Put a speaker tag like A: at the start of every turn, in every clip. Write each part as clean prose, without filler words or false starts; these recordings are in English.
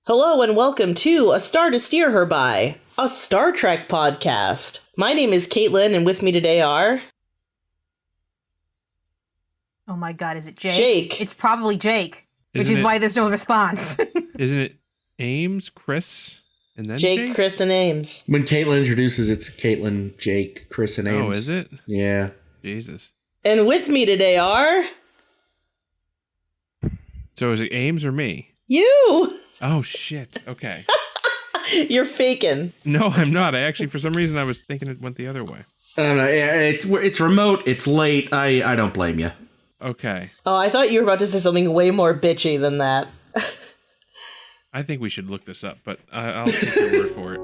A: Hello and welcome to A Star to Steer Her By, a Star Trek podcast. My name is Caitlin, and with me today are...
B: Oh my god, is it Jake?
A: Jake.
B: It's probably Jake, which is why there's no response.
C: Isn't it Ames, Chris, and then
A: Jake, Chris, and Ames.
D: When Caitlin introduces, it's Caitlin, Jake, Chris, and Ames.
C: Oh, is it?
D: Yeah.
C: Jesus.
A: And with me today are...
C: So is it Ames or me?
A: You!
C: Oh, shit. Okay.
A: You're faking.
C: No, I'm not. I actually, for some reason, I was thinking it went the other way.
D: It's remote. It's late. I don't blame you.
C: Okay.
A: Oh, I thought you were about to say something way more bitchy than that.
C: I think we should look this up, but I'll take your word for it.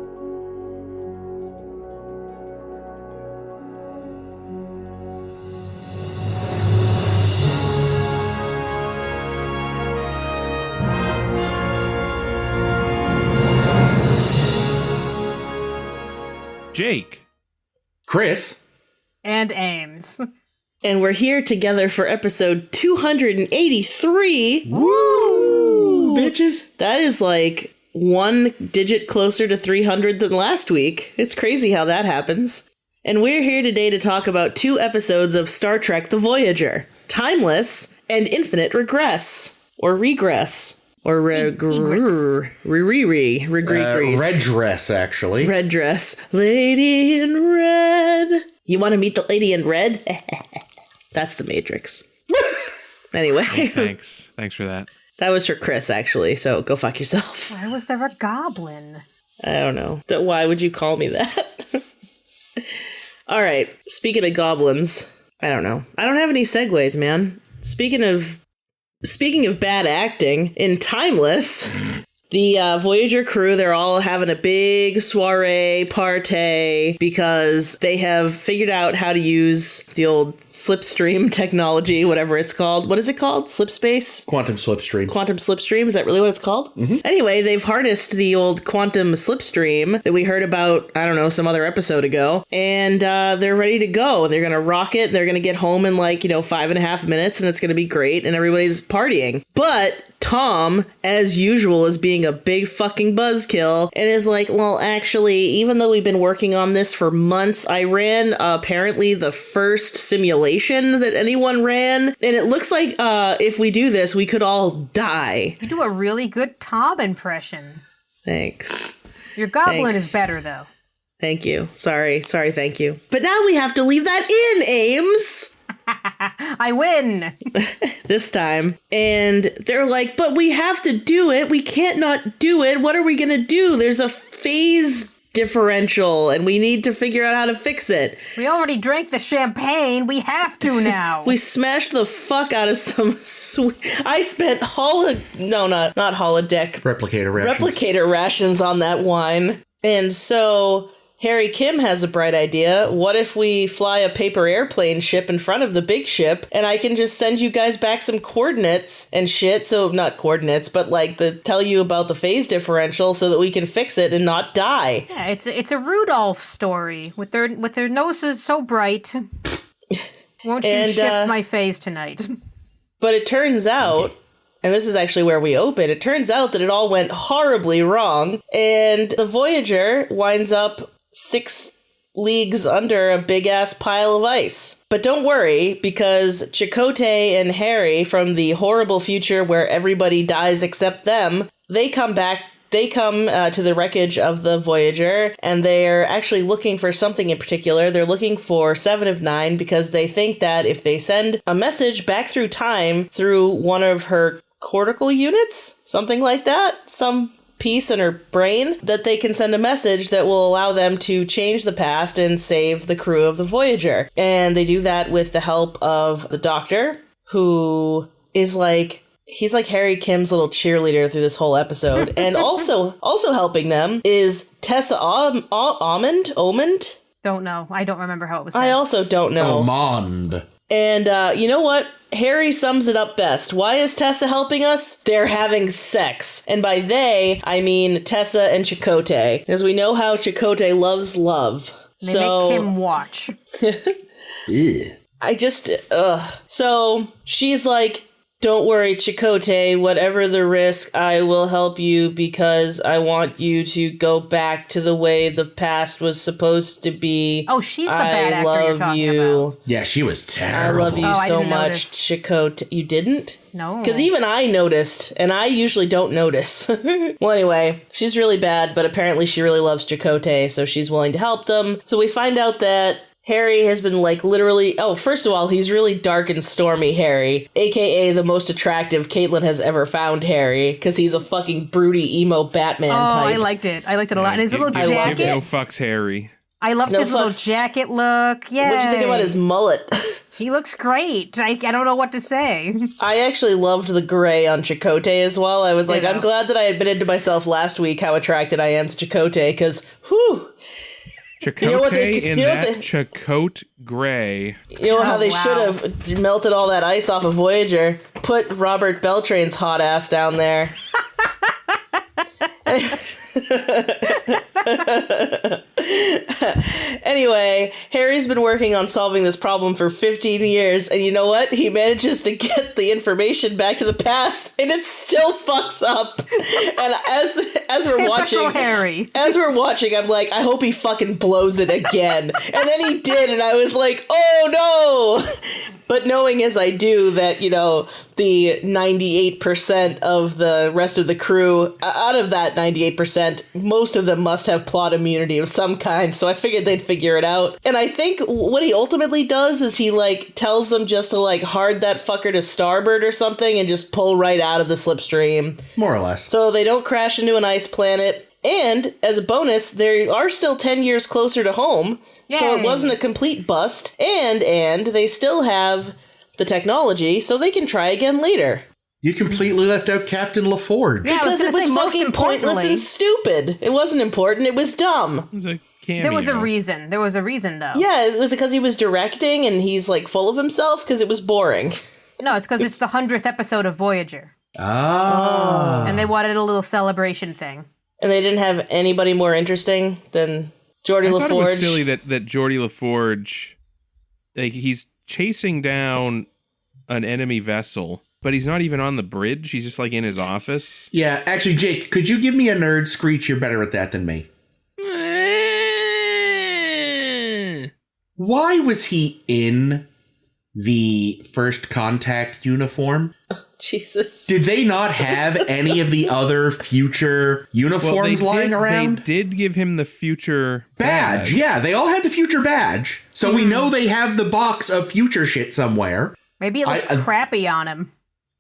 C: Jake.
D: Chris.
B: And Ames.
A: And we're here together for episode 283.
D: Woo! Bitches.
A: That is like one digit closer to 300 than last week. It's crazy how that happens. And we're here today to talk about 2 episodes of Star Trek The Voyager, Timeless and Infinite Regress, or Regress. Or Regress,
D: Red dress, actually.
A: Red dress. Lady in red. You want to meet the lady in red? That's the Matrix. Anyway.
C: Oh, thanks. Thanks for that.
A: That was for Chris, actually, so go fuck yourself.
B: Why was there a goblin?
A: I don't know. Why would you call me that? All right. Speaking of goblins, I don't know. I don't have any segues, man. Speaking of bad acting, in Timeless, the Voyager crew, they're all having a big soiree party because they have figured out how to use the old slipstream technology, whatever it's called. What is it called? Slipspace?
D: Quantum slipstream.
A: Quantum slipstream? Is that really what it's called? Mm-hmm. Anyway, they've harnessed the old quantum slipstream that we heard about, I don't know, some other episode ago. And they're ready to go. They're going to rock it. They're going to get home in 5.5 minutes and it's going to be great. And everybody's partying. But Tom, as usual, is being a big fucking buzzkill and is like, well, actually, even though we've been working on this for months, I ran apparently the first simulation that anyone ran. And it looks like if we do this, we could all die.
B: You do a really good Tom impression.
A: Thanks.
B: Your goblin is better, though.
A: Thank you. Sorry, thank you. But now we have to leave that in, Ames.
B: I win!
A: This time. And they're like, but we have to do it. We can't not do it. What are we going to do? There's a phase differential and we need to figure out how to fix it.
B: We already drank the champagne. We have to now.
A: We smashed the fuck out of some I spent not holodeck. Replicator rations on that wine. And so Harry Kim has a bright idea. What if we fly a paper airplane ship in front of the big ship and I can just send you guys back some coordinates and shit. So not coordinates, but tell you about the phase differential so that we can fix it and not die.
B: Yeah, it's a Rudolph story with their noses so bright. Won't you shift my phase tonight?
A: But it turns out, and this is actually where we open, it turns out that it all went horribly wrong and the Voyager winds up 6 leagues under a big-ass pile of ice. But don't worry, because Chakotay and Harry from the horrible future where everybody dies except them, they come back. They come to the wreckage of the Voyager, and they're actually looking for something in particular. They're looking for 7 of 9 because they think that if they send a message back through time through one of her cortical units, something like that, some piece in her brain, that they can send a message that will allow them to change the past and save the crew of the Voyager. And they do that with the help of the Doctor, who is he's like Harry Kim's little cheerleader through this whole episode. And also helping them is Tessa Omond?
B: Don't know. I don't remember how it was said.
A: I also don't know.
D: Omond.
A: And you know what? Harry sums it up best. Why is Tessa helping us? They're having sex. And by they, I mean Tessa and Chakotay. As we know how Chakotay loves love.
B: They make him watch.
A: I just, So she's like, don't worry, Chakotay, whatever the risk, I will help you because I want you to go back to the way the past was supposed to be.
B: Oh, she's the bad actor you're talking about.
D: Yeah, she was terrible.
A: I love you
B: I
A: so
B: didn't
A: much,
B: notice.
A: Chakotay. You didn't?
B: No.
A: Because even I noticed, and I usually don't notice. Well, anyway, she's really bad, but apparently she really loves Chakotay, so she's willing to help them. So we find out that Harry has been, like, literally... Oh, first of all, he's really dark and stormy Harry, a.k.a. the most attractive Caitlin has ever found Harry, because he's a fucking broody emo Batman type.
B: I liked it. I liked it a lot. And his little
C: Give
B: jacket.
C: no fucks, Harry.
B: I loved his little
A: fucks.
B: jacket look. Yeah.
A: What'd you think about his mullet?
B: He looks great. I don't know what to say.
A: I actually loved the gray on Chakotay as well. I was like,
B: Ditto.
A: I'm glad that I admitted to myself last week how attracted I am to Chakotay, because, whew...
C: Chakotay in
A: you know what
C: that Chakotay gray.
A: You know how they
B: wow.
A: should have melted all that ice off of Voyager? Put Robert Beltrane's hot ass down there. Anyway, Harry's been working on solving this problem for 15 years, and you know what? He manages to get the information back to the past, and it still fucks up. And as we're watching,
B: Harry.
A: as we're watching, I'm like, I hope he fucking blows it again. And then he did, and I was like, oh no! But knowing as I do that, you know, the 98% of the rest of the crew, out of that 98%, most of them must have plot immunity of some kind, so I figured they'd figure it out. And I think what he ultimately does is he, like, tells them just to, like, hard that fucker to starboard or something and just pull right out of the slipstream.
D: More or less.
A: So they don't crash into an ice planet. And, as a bonus, they are still 10 years closer to home, so it
B: Yay.
A: wasn't a complete bust. And they still have the technology, so they can try again later.
D: You completely left out Captain LaForge.
B: Yeah, I was
A: Because it
B: gonna
A: was
B: say, most
A: fucking pointless
B: importantly-
A: and stupid. It wasn't important, it was dumb.
C: It was a cameo.
B: There was a reason. There was a reason, though.
A: Yeah, was it because he was directing and he's, like, full of himself? Because it was boring.
B: No, it's because it's the 100th episode of Voyager.
D: Ah.
B: And they wanted a little celebration thing.
A: And they didn't have anybody more interesting than Geordie
C: I thought it
A: LaForge.
C: was silly that Geordie LaForge, like, he's chasing down an enemy vessel, but he's not even on the bridge. He's just, like, in his office.
D: Yeah, actually, Jake, could you give me a nerd screech? You're better at that than me. Why was he in the First Contact uniform?
A: Jesus.
D: Did they not have any of the other future uniforms lying around?
C: They did give him the future
D: Badge. Yeah, they all had the future badge. So we know they have the box of future shit somewhere.
B: Maybe it looked crappy on him.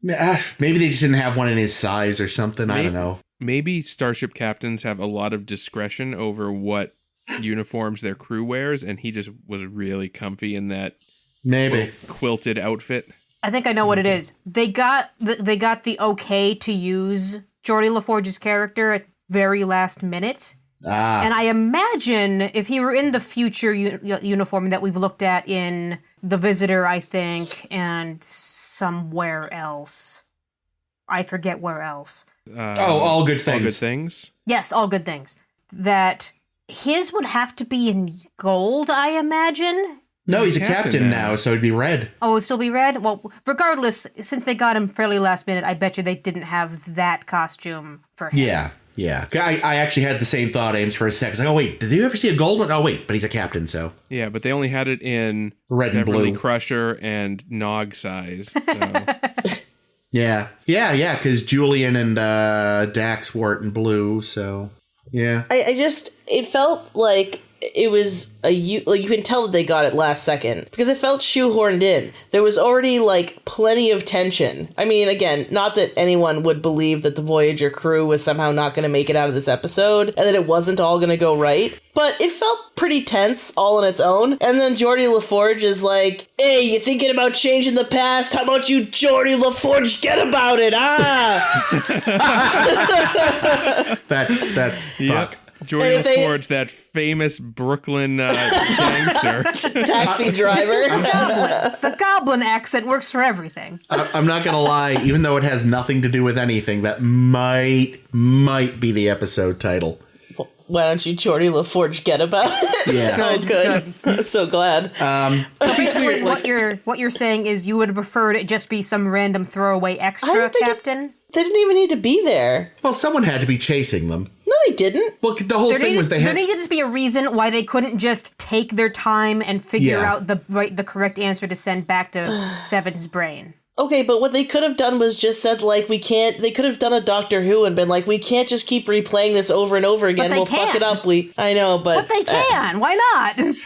D: Maybe they just didn't have one in his size or something. I don't know.
C: Maybe starship captains have a lot of discretion over what uniforms their crew wears, and he just was really comfy in that
D: Maybe.
C: quilted outfit.
B: I think I know what it is. They got the okay to use Geordie LaForge's character at very last minute. And I imagine if he were in the future uniform that we've looked at in The Visitor, I think, and somewhere else. I forget where else.
D: All good things.
C: All good things.
B: Yes, all good things. That his would have to be in gold, I imagine.
D: No, he's a
C: Captain
D: captain
C: now.
D: now, so it'd be red.
B: Oh, it would still be red? Well, regardless, since they got him fairly last minute, I bet you they didn't have that costume for him.
D: Yeah. I actually had the same thought, Ames, for a second. It's like, oh, wait, did you ever see a gold one? Oh, wait, but he's a captain, so.
C: Yeah, but they only had it in
D: Red and
C: Beverly
D: blue.
C: Crusher and Nog size. So.
D: Yeah, because Julian and Dax wore it in blue, so, yeah.
A: It felt like it was like you can tell that they got it last second because it felt shoehorned in. There was already like plenty of tension. I mean, again, not that anyone would believe that the Voyager crew was somehow not going to make it out of this episode and that it wasn't all going to go right, but it felt pretty tense all on its own. And then Geordie LaForge is like, "Hey, you thinking about changing the past? How about you, Geordie LaForge, get about it?
D: That's fuck.
C: Geordie
A: And if they-
C: LaForge, that famous Brooklyn gangster.
A: Taxi driver."
B: The goblin accent works for everything.
D: I'm not gonna lie, even though it has nothing to do with anything, that might be the episode title.
A: why don't you, Geordie LaForge, get about it?
D: Yeah.
A: Good. I'm so glad.
B: Basically, what you're saying is you would have preferred it just be some random throwaway extra captain?
A: They didn't even need to be there.
D: Well, someone had to be chasing them.
A: No, they didn't.
D: Well, the whole thing was
B: there needed to be a reason why they couldn't just take their time and figure out the correct answer to send back to Seven's brain.
A: Okay, but what they could have done was just said, like, we can't... They could have done a Doctor Who and been like, we can't just keep replaying this over and over again. We'll fuck it up. I know, but...
B: But they can. Why not?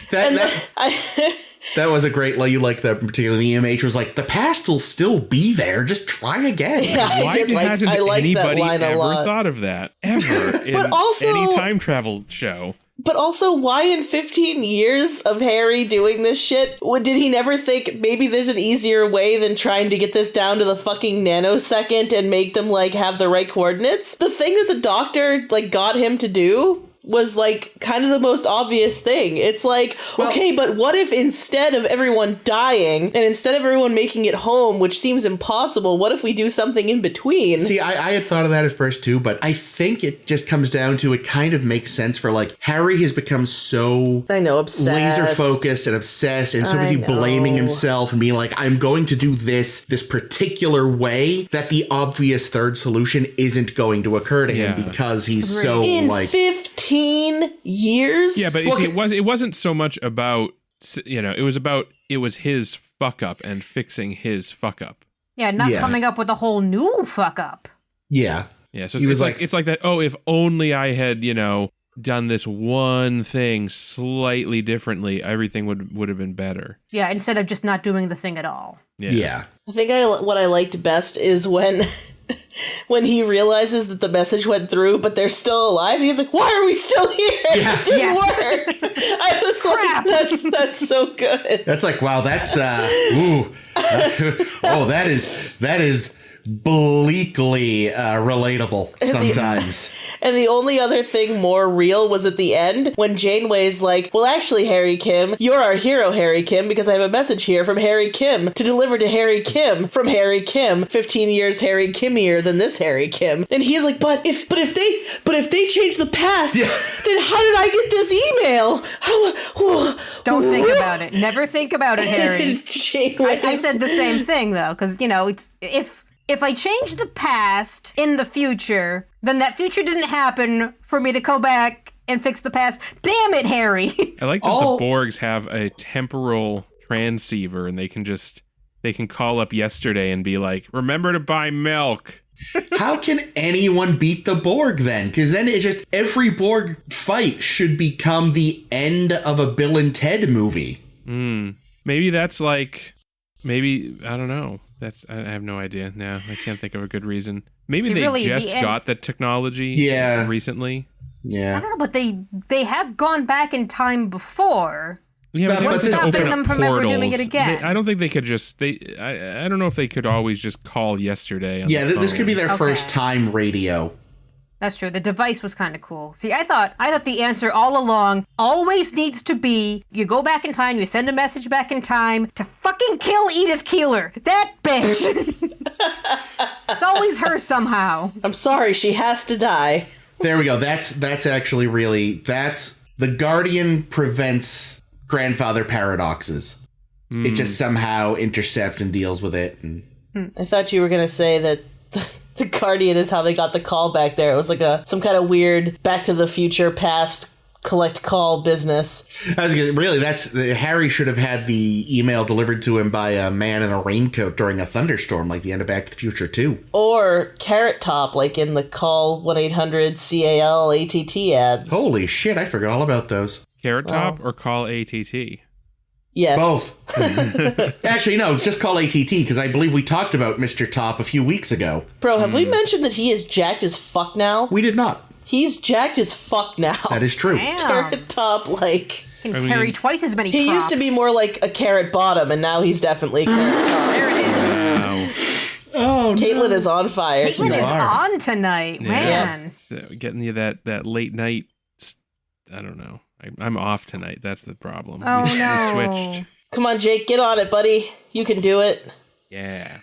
D: That was a great... You like that particularly. The EMH was like, the past will still be there. Just try again.
A: Yeah,
C: Why hasn't anybody ever thought of that? Ever. In any time travel show.
A: But also, why in 15 years of Harry doing this shit, did he never think maybe there's an easier way than trying to get this down to the fucking nanosecond and make them, like, have the right coordinates? The thing that the Doctor, like, got him to do was, like, kind of the most obvious thing. It's like, okay, but what if instead of everyone dying and instead of everyone making it home, which seems impossible, what if we do something in between?
D: See, I had thought of that at first too, but I think it just comes down to it kind of makes sense for, like, Harry has become so
A: obsessed,
D: laser focused and obsessed and so busy blaming himself and being like, I'm going to do this particular way, that the obvious third solution isn't going to occur to him because he's so
A: in
D: like
A: 15 years.
C: Yeah, but it wasn't so much about, it was his fuck up and fixing his fuck up.
B: Yeah, not coming up with a whole new fuck up.
D: Yeah.
C: Yeah, so it's like that, if only I had, done this one thing slightly differently, everything would have been better.
B: Yeah, instead of just not doing the thing at all.
D: Yeah.
A: I think what I liked best is when he realizes that the message went through, but they're still alive. And he's like, "Why are we still here?
D: Yeah.
A: It didn't work." I was like, "That's so good."
D: That's like, wow. That's that is bleakly relatable sometimes.
A: And the only other thing more real was at the end when Janeway's like, "Well, actually, Harry Kim, you're our hero, Harry Kim, because I have a message here from Harry Kim to deliver to Harry Kim from Harry Kim, 15 years Harry Kimmier than this Harry Kim." And he's like, "But if they change the past, then how did I get this email?
B: Don't think about it. Never think about it, Harry." I said the same thing though, because it's if I change the past in the future, then that future didn't happen for me to go back and fix the past. Damn it, Harry.
C: I like that the Borgs have a temporal transceiver and they can call up yesterday and be like, "Remember to buy milk."
D: How can anyone beat the Borg then? Because then every Borg fight should become the end of a Bill and Ted movie.
C: Maybe that's like, I don't know. I have no idea. No, I can't think of a good reason. Maybe they just got the technology recently.
D: Yeah.
B: I don't know, but they have gone back in time before.
C: Yeah, but
B: what's stopping them from ever doing it again?
C: I don't think they could just... I don't know if they could always just call yesterday.
D: This could be their first time radio.
B: That's true. The device was kind of cool. See, I thought the answer all along always needs to be, you go back in time, you send a message back in time to fucking kill Edith Keeler. That bitch. It's always her somehow.
A: I'm sorry, she has to die.
D: There we go. That's actually really... The Guardian prevents grandfather paradoxes. It just somehow intercepts and deals with it.
A: I thought you were going to say that... The Guardian is how they got the call back there. It was like some kind of weird Back to the Future past collect call business. Harry should have had the email delivered to him by a man in a raincoat during a thunderstorm, like the end of Back to the Future 2. Or Carrot Top, like in the call 1-800-CAL-ATT ads.
D: Holy shit, I forgot all about those.
C: Carrot Top or call ATT?
A: Yes.
D: Both. Actually, no, just call ATT, because I believe we talked about Mr. Top a few weeks ago.
A: Bro, have we mentioned that he is jacked as fuck now?
D: We did not.
A: He's jacked as fuck now.
D: That is true.
B: Damn.
A: Carrot Top, like...
B: Can carry twice as many
A: He
B: props.
A: used to be more like a Carrot Bottom, and now he's definitely Carrot Top.
B: There it is.
C: Wow.
D: Oh,
A: Caitlin is on fire
B: Caitlin
A: tonight.
B: is on tonight, man.
C: Getting you that late night... I don't know. I'm off tonight. That's the problem.
B: Oh,
C: we
B: no.
C: switched.
A: Come on, Jake, get on it, buddy. You can do it.
C: Yeah.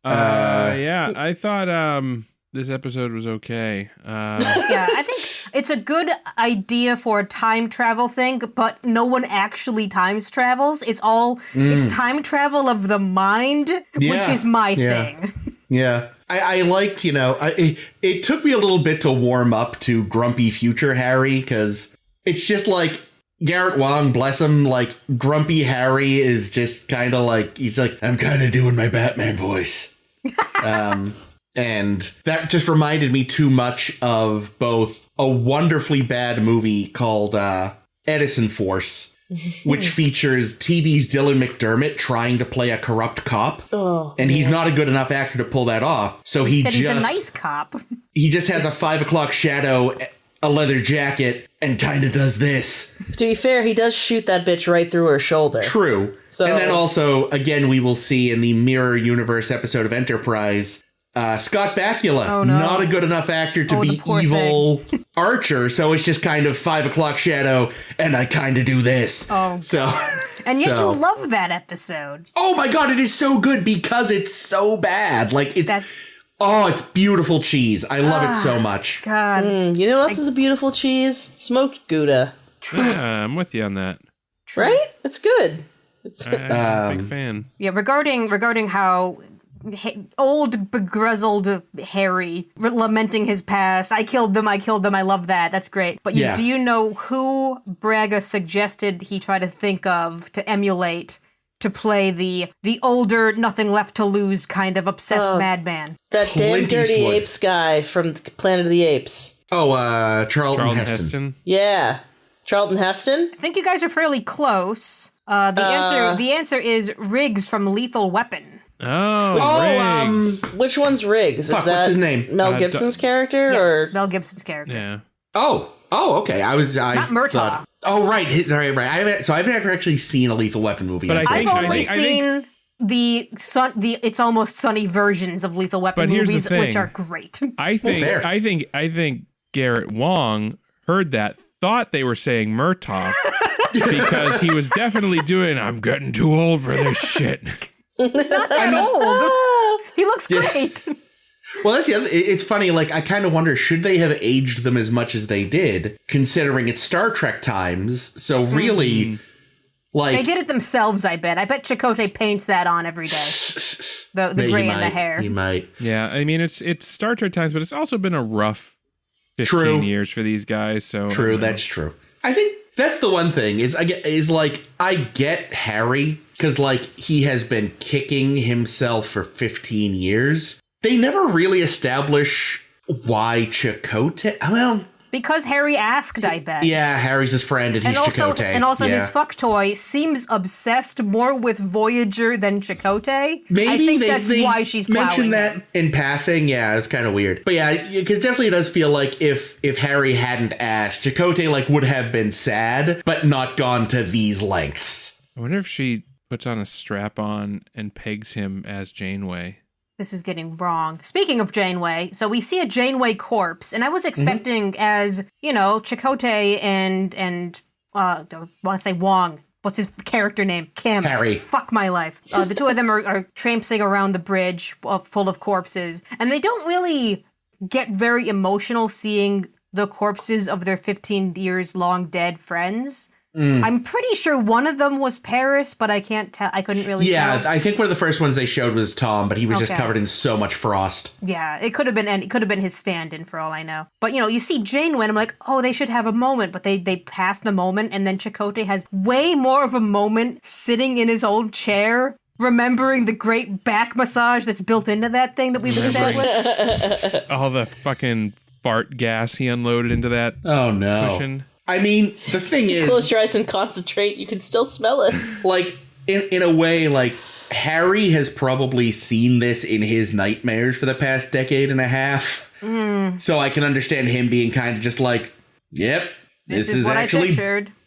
C: Yeah, I thought this episode was okay.
B: Yeah, I think it's a good idea for a time travel thing, but no one actually times travels. It's time travel of the mind, which is my thing.
D: Yeah. I liked, it took me a little bit to warm up to grumpy future Harry, because it's just like Garrett Wang, bless him, like grumpy Harry is just kind of like, he's like, I'm kind of doing my Batman voice. And that just reminded me too much of both a wonderfully bad movie called Edison Force, which features TV's Dylan McDermott trying to play a corrupt cop. And he's not a good enough actor to pull that off. So he's a
B: nice cop.
D: He just has a 5 o'clock shadow, a leather jacket, and kind of does this.
A: To be fair, he does shoot that bitch right through her shoulder.
D: True. And then also, again, we will see in the Mirror Universe episode of Enterprise, Scott Bakula, not a good enough actor to be evil Archer, so it's just kind of 5 o'clock shadow, and I kind of do this.
B: Oh, God. And yet you love that episode.
D: Oh my God, it is so good because it's so bad. Like, it's beautiful cheese. I love it so much.
B: God.
A: You know what else is a beautiful cheese? Smoked Gouda.
C: Yeah, I'm with you on that.
A: Right? It's good.
C: I'm a big fan.
B: Yeah, regarding how old, begrizzled Harry lamenting his past. I killed them, I love that. That's great. But do you know who Braga suggested he try to think of to emulate to play the older, nothing left to lose kind of obsessed madman?
A: That damn Dirty Apes guy from Planet of the Apes.
D: Oh, Charlton Heston.
A: Yeah. Charlton Heston?
B: I think you guys are fairly close. The answer is Riggs from Lethal Weapon.
C: Riggs.
A: Which one's Riggs?
D: What's his name?
A: Mel Gibson's character?
B: Yes,
A: or
B: Mel Gibson's character.
C: Yeah.
D: Oh, okay.
B: Not Murtaugh.
D: Right. I haven't ever actually seen a Lethal Weapon movie.
C: But
B: I've only seen the It's Almost Sunny versions of Lethal Weapon movies, which are great.
C: I think Garrett Wang heard that, thought they were saying Murtaugh because he was definitely doing, I'm getting too old for this shit.
B: He's not that old. He looks great.
D: Well, that's the other. It's funny. Like, I kind of wonder, should they have aged them as much as they did, considering it's Star Trek times? So really, like,
B: they did it themselves. I bet Chakotay paints that on every day. The gray in the hair.
D: He might.
C: Yeah, I mean, it's Star Trek times, but it's also been a rough 15 years for these guys. So
D: true. That's true. I think that's the one thing is I get Harry. Because, like, he has been kicking himself for 15 years. They never really establish why Chakotay... Well...
B: Because Harry asked, I bet.
D: Yeah, Harry's his friend and he's Chakotay.
B: And also his fuck toy seems obsessed more with Voyager than Chakotay.
D: Maybe
B: I think that's why she's
D: mentioned that
B: him.
D: in passing. Yeah, it's kind of weird. But yeah, it definitely does feel like if Harry hadn't asked, Chakotay, like, would have been sad, but not gone to these lengths.
C: I wonder if she puts on a strap-on and pegs him as Janeway.
B: This is getting wrong. Speaking of Janeway, so we see a Janeway corpse, and I was expecting as, Chakotay and I want to say Wong. What's his character name? Kim.
D: Harry.
B: Fuck my life. The two of them are trampsing around the bridge full of corpses, and they don't really get very emotional seeing the corpses of their 15 years long dead friends. I'm pretty sure one of them was Paris, but I can't tell. I couldn't really tell.
D: Yeah, I think one of the first ones they showed was Tom, but he was just covered in so much frost.
B: Yeah, it could have been his stand-in for all I know. But you see Janeway, and I'm like, oh, they should have a moment, but they pass the moment, and then Chakotay has way more of a moment sitting in his old chair, remembering the great back massage that's built into that thing that we've established.
C: All the fucking fart gas he unloaded into that cushion.
D: I mean, the thing is...
A: Close your eyes and concentrate. You can still smell it.
D: Like, in a way, like, Harry has probably seen this in his nightmares for the past decade and a half. So I can understand him being kind of just like, yep, this is actually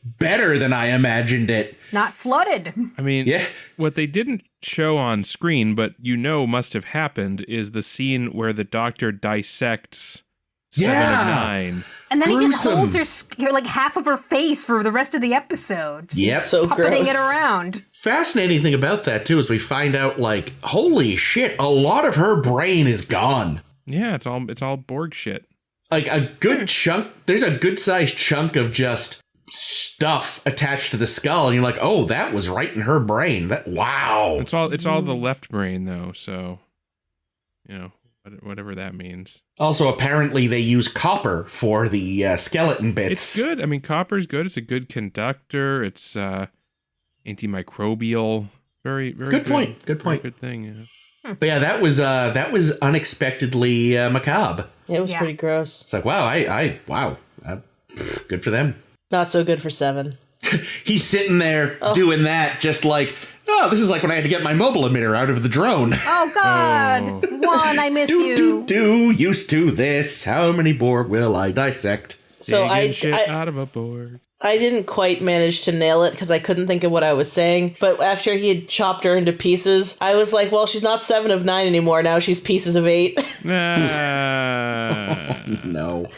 D: better than I imagined it.
B: It's not flooded.
C: I mean, what they didn't show on screen, but must have happened, is the scene where the doctor dissects 7 of 9.
B: And then he just holds her, like, half of her face for the rest of the episode.
D: Yep.
A: So
B: puppeting
A: gross.
B: It around.
D: Fascinating thing about that, too, is we find out, like, holy shit, a lot of her brain is gone.
C: Yeah, it's all Borg shit.
D: Like a good chunk, there's a good sized chunk of just stuff attached to the skull, and you're like, oh, that was right in her brain. Wow.
C: It's all the left brain though, so whatever that means.
D: Also, apparently they use copper for the skeleton bits.
C: It's good. I mean, copper's good. It's a good conductor. It's antimicrobial. Very, very good point. Good point. Good thing. Yeah.
D: But yeah, that was unexpectedly macabre.
A: It was pretty gross.
D: It's like, wow, good for them.
A: Not so good for 7.
D: He's sitting there doing that, just like, oh, this is like when I had to get my mobile emitter out of the drone.
B: Oh, God. One, I miss you.
D: Used to this. How many Borg will I dissect?
C: So I out of a Borg.
A: I didn't quite manage to nail it because I couldn't think of what I was saying. But after he had chopped her into pieces, I was like, well, she's not 7 of 9 anymore. Now she's pieces of 8.
D: No.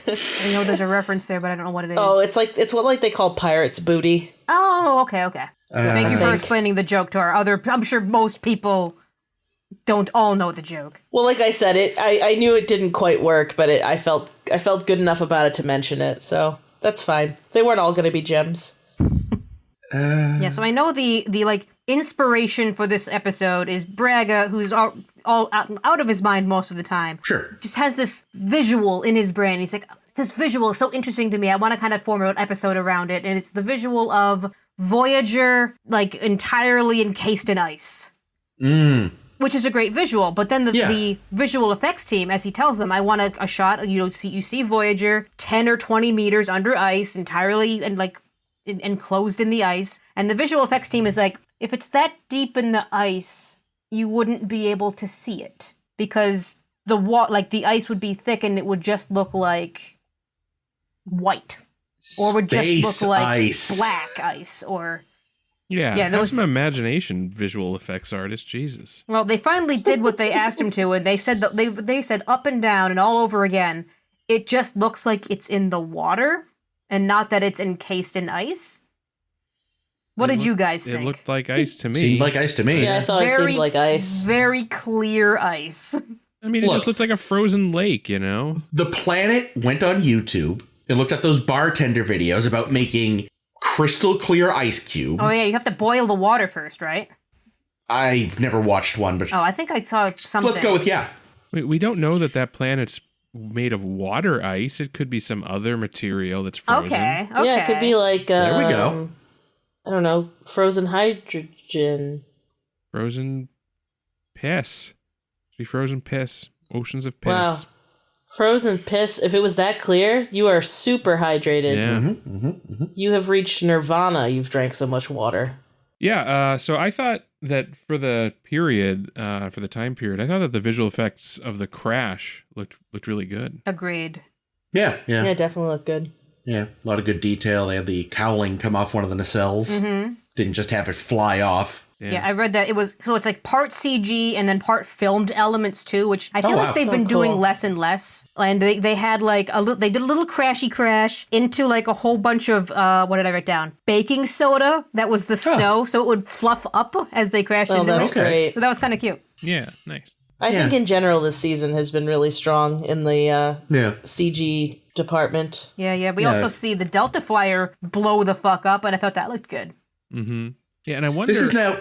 B: I know there's a reference there, but I don't know what it is.
A: Oh, it's what they call pirates booty.
B: Oh, okay. Thank you for explaining the joke to our other... I'm sure most people don't all know the joke.
A: Well, like I said, I knew it didn't quite work, but I felt good enough about it to mention it, so... That's fine. They weren't all going to be gems.
B: Yeah, so I know the like inspiration for this episode is Braga, who's all out of his mind most of the time.
D: Sure.
B: Just has this visual in his brain. He's like, this visual is so interesting to me. I want to kind of form an episode around it. And it's the visual of Voyager, like, entirely encased in ice. Which is a great visual, but then the visual effects team, as he tells them, I want a shot. You see Voyager 10 or 20 meters under ice, entirely and like enclosed in the ice, and the visual effects team is like, if it's that deep in the ice, you wouldn't be able to see it because the ice would be thick and it would just look like white, or would just look like ice. Black ice, or.
C: Yeah, there was some imagination, visual effects artist. Jesus.
B: Well, they finally did what they asked him to, and they said that they said up and down and all over again. It just looks like it's in the water, and not that it's encased in ice. What did you guys think?
C: It looked like ice to me.
D: Seemed like ice to me.
A: Yeah, I thought it seemed like ice.
B: Very clear ice.
C: I mean, it just looked like a frozen lake, you know.
D: The Planet went on YouTube and looked at those bartender videos about making crystal clear ice cubes.
B: Oh yeah, you have to boil the water first, right?
D: I've never watched one, but
B: I think I saw something.
D: Let's go with
C: We don't know that planet's made of water ice. It could be some other material that's frozen.
B: Okay.
A: Yeah, it could be like
D: there we go.
A: I don't know, frozen hydrogen.
C: Frozen piss. It'd be frozen piss. Oceans of piss.
A: Wow. Frozen piss, if it was that clear, you are super hydrated.
C: Yeah.
A: You have reached nirvana. You've drank so much water.
C: Yeah, so I thought that for the period, for the time period, I thought that the visual effects of the crash looked really good.
B: Agreed.
D: Yeah.
A: Yeah, definitely looked good.
D: Yeah, a lot of good detail. They had the cowling come off one of the nacelles. Didn't just have it fly off.
B: Yeah, I read that it's like part CG and then part filmed elements too, which I feel like they've been doing less and less. And they had like they did a little crashy crash into like a whole bunch of what did I write down? Baking soda that was the snow, so it would fluff up as they crashed into it.
A: Oh, that's great.
B: So that was kind of cute.
C: Yeah, nice.
A: I think in general this season has been really strong in the CG department.
B: Yeah. We also see the Delta Flyer blow the fuck up, and I thought that looked good.
C: Mm-hmm. Yeah, and I wonder.
D: This is now.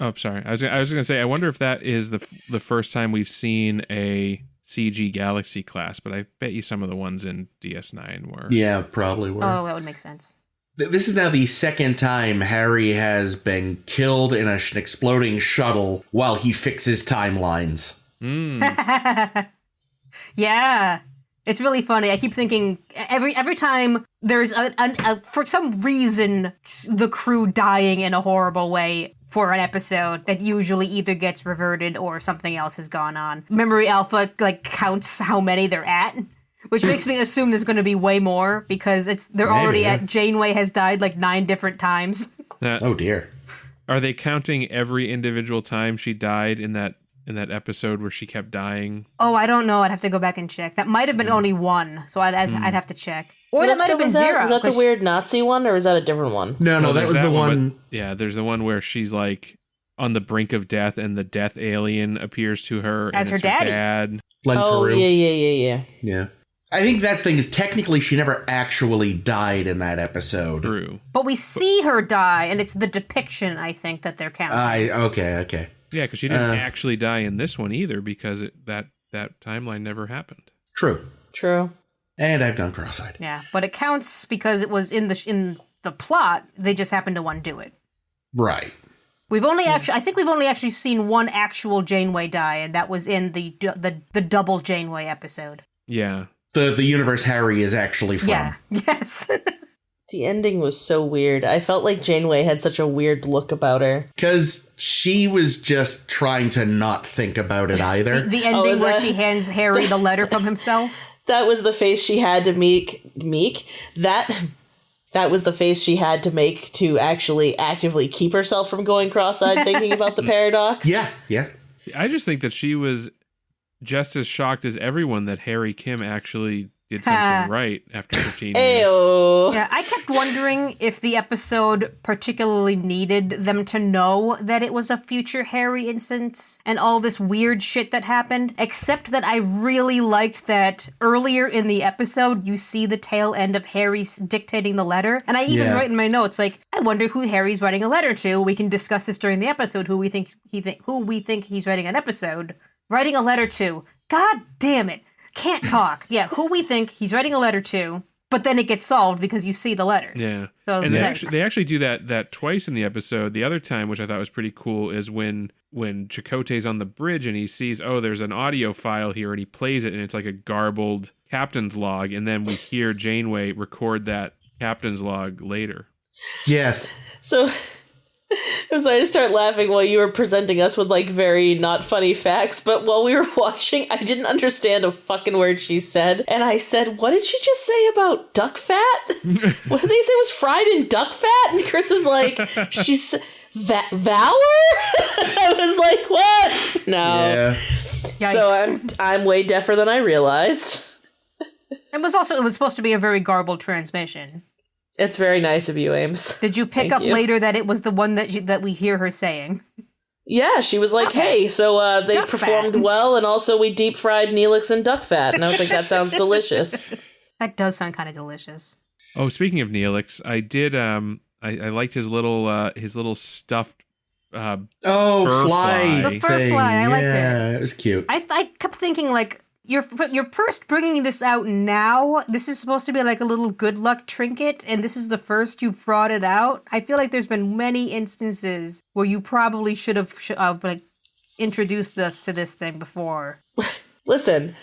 C: Oh, sorry. I was going to say, I wonder if that is the first time we've seen a CG Galaxy class, but I bet you some of the ones in DS9 were.
D: Yeah, probably were.
B: Oh, that would make sense.
D: This is now the second time Harry has been killed in an exploding shuttle while he fixes timelines.
B: Yeah. It's really funny. I keep thinking every time there's for some reason the crew dying in a horrible way for an episode that usually either gets reverted or something else has gone on. Memory Alpha like counts how many they're at, which makes me assume there's going to be way more because they're already at Janeway has died like 9 different times.
D: Oh dear.
C: Are they counting every individual time she died in that episode where she kept dying?
B: Oh, I don't know. I'd have to go back and check. That might have been only 1, so I'd have to check. Or that might have been 0.
A: Was that the weird Nazi one, or was that a different one?
D: No, that was the one.
C: Yeah, there's the one where she's like on the brink of death, and the death alien appears to her
B: as her daddy.
C: Dad.
A: Oh, yeah.
D: I think that thing is technically she never actually died in that episode.
C: True.
B: But we see her die, and it's the depiction, I think, that they're counting.
D: Okay.
C: Yeah, because she didn't actually die in this one either, because that timeline never happened.
D: True. And I've done cross-eyed.
B: Yeah, but it counts because it was in the plot. They just happened to undo it.
D: Right.
B: I think we've only actually seen one actual Janeway die, and that was in the double Janeway episode.
C: Yeah.
D: The universe Harry is actually from.
B: Yeah. Yes.
A: The ending was so weird. I felt like Janeway had such a weird look about her.
D: Because she was just trying to not think about it either.
B: the ending where she hands Harry the letter from himself?
A: That was the face she had to make. That was the face she had to make to actually actively keep herself from going cross-eyed thinking about the paradox.
D: Yeah.
C: I just think that she was just as shocked as everyone that Harry Kim actually did something right after 15 years.
B: Yeah, I kept wondering if the episode particularly needed them to know that it was a future Harry instance and all this weird shit that happened, except that I really liked that earlier in the episode you see the tail end of Harry dictating the letter, and I even write in my notes, like, I wonder who Harry's writing a letter to. We can discuss this during the episode, who we think he's writing an episode. Writing a letter to. God damn it. Can't talk. Yeah, who we think he's writing a letter to, but then it gets solved because you see the letter.
C: Yeah.
B: So
C: and they actually do that twice in the episode. The other time, which I thought was pretty cool, is when Chakotay's on the bridge and he sees, there's an audio file here, and he plays it, and it's like a garbled captain's log, and then we hear Janeway record that captain's log later.
D: Yes.
A: So I'm sorry to start laughing while you were presenting us with like very not funny facts, but while we were watching, I didn't understand a fucking word she said. And I said, what did she just say about duck fat? What did they say was fried in duck fat? And Chris is like, she's Valor? I was like, what? No. Yeah. So I'm way deafer than I realized.
B: It was supposed to be a very garbled transmission.
A: It's very nice of you, Ames.
B: Did you pick up later that it was the one that we hear her saying?
A: Yeah, she was like, hey, so they duck performed well, and also we deep fried Neelix and duck fat. And I was like, that sounds delicious.
B: That does sound kind of delicious.
C: Oh, speaking of Neelix, I did, I liked his little stuffed fly
B: The fur fly, I liked it.
D: Yeah, it was cute.
B: I kept thinking, like, You're first bringing this out now. This is supposed to be like a little good luck trinket, and this is the first you've brought it out. I feel like there's been many instances where you probably should have introduced us to this thing before.
A: Listen,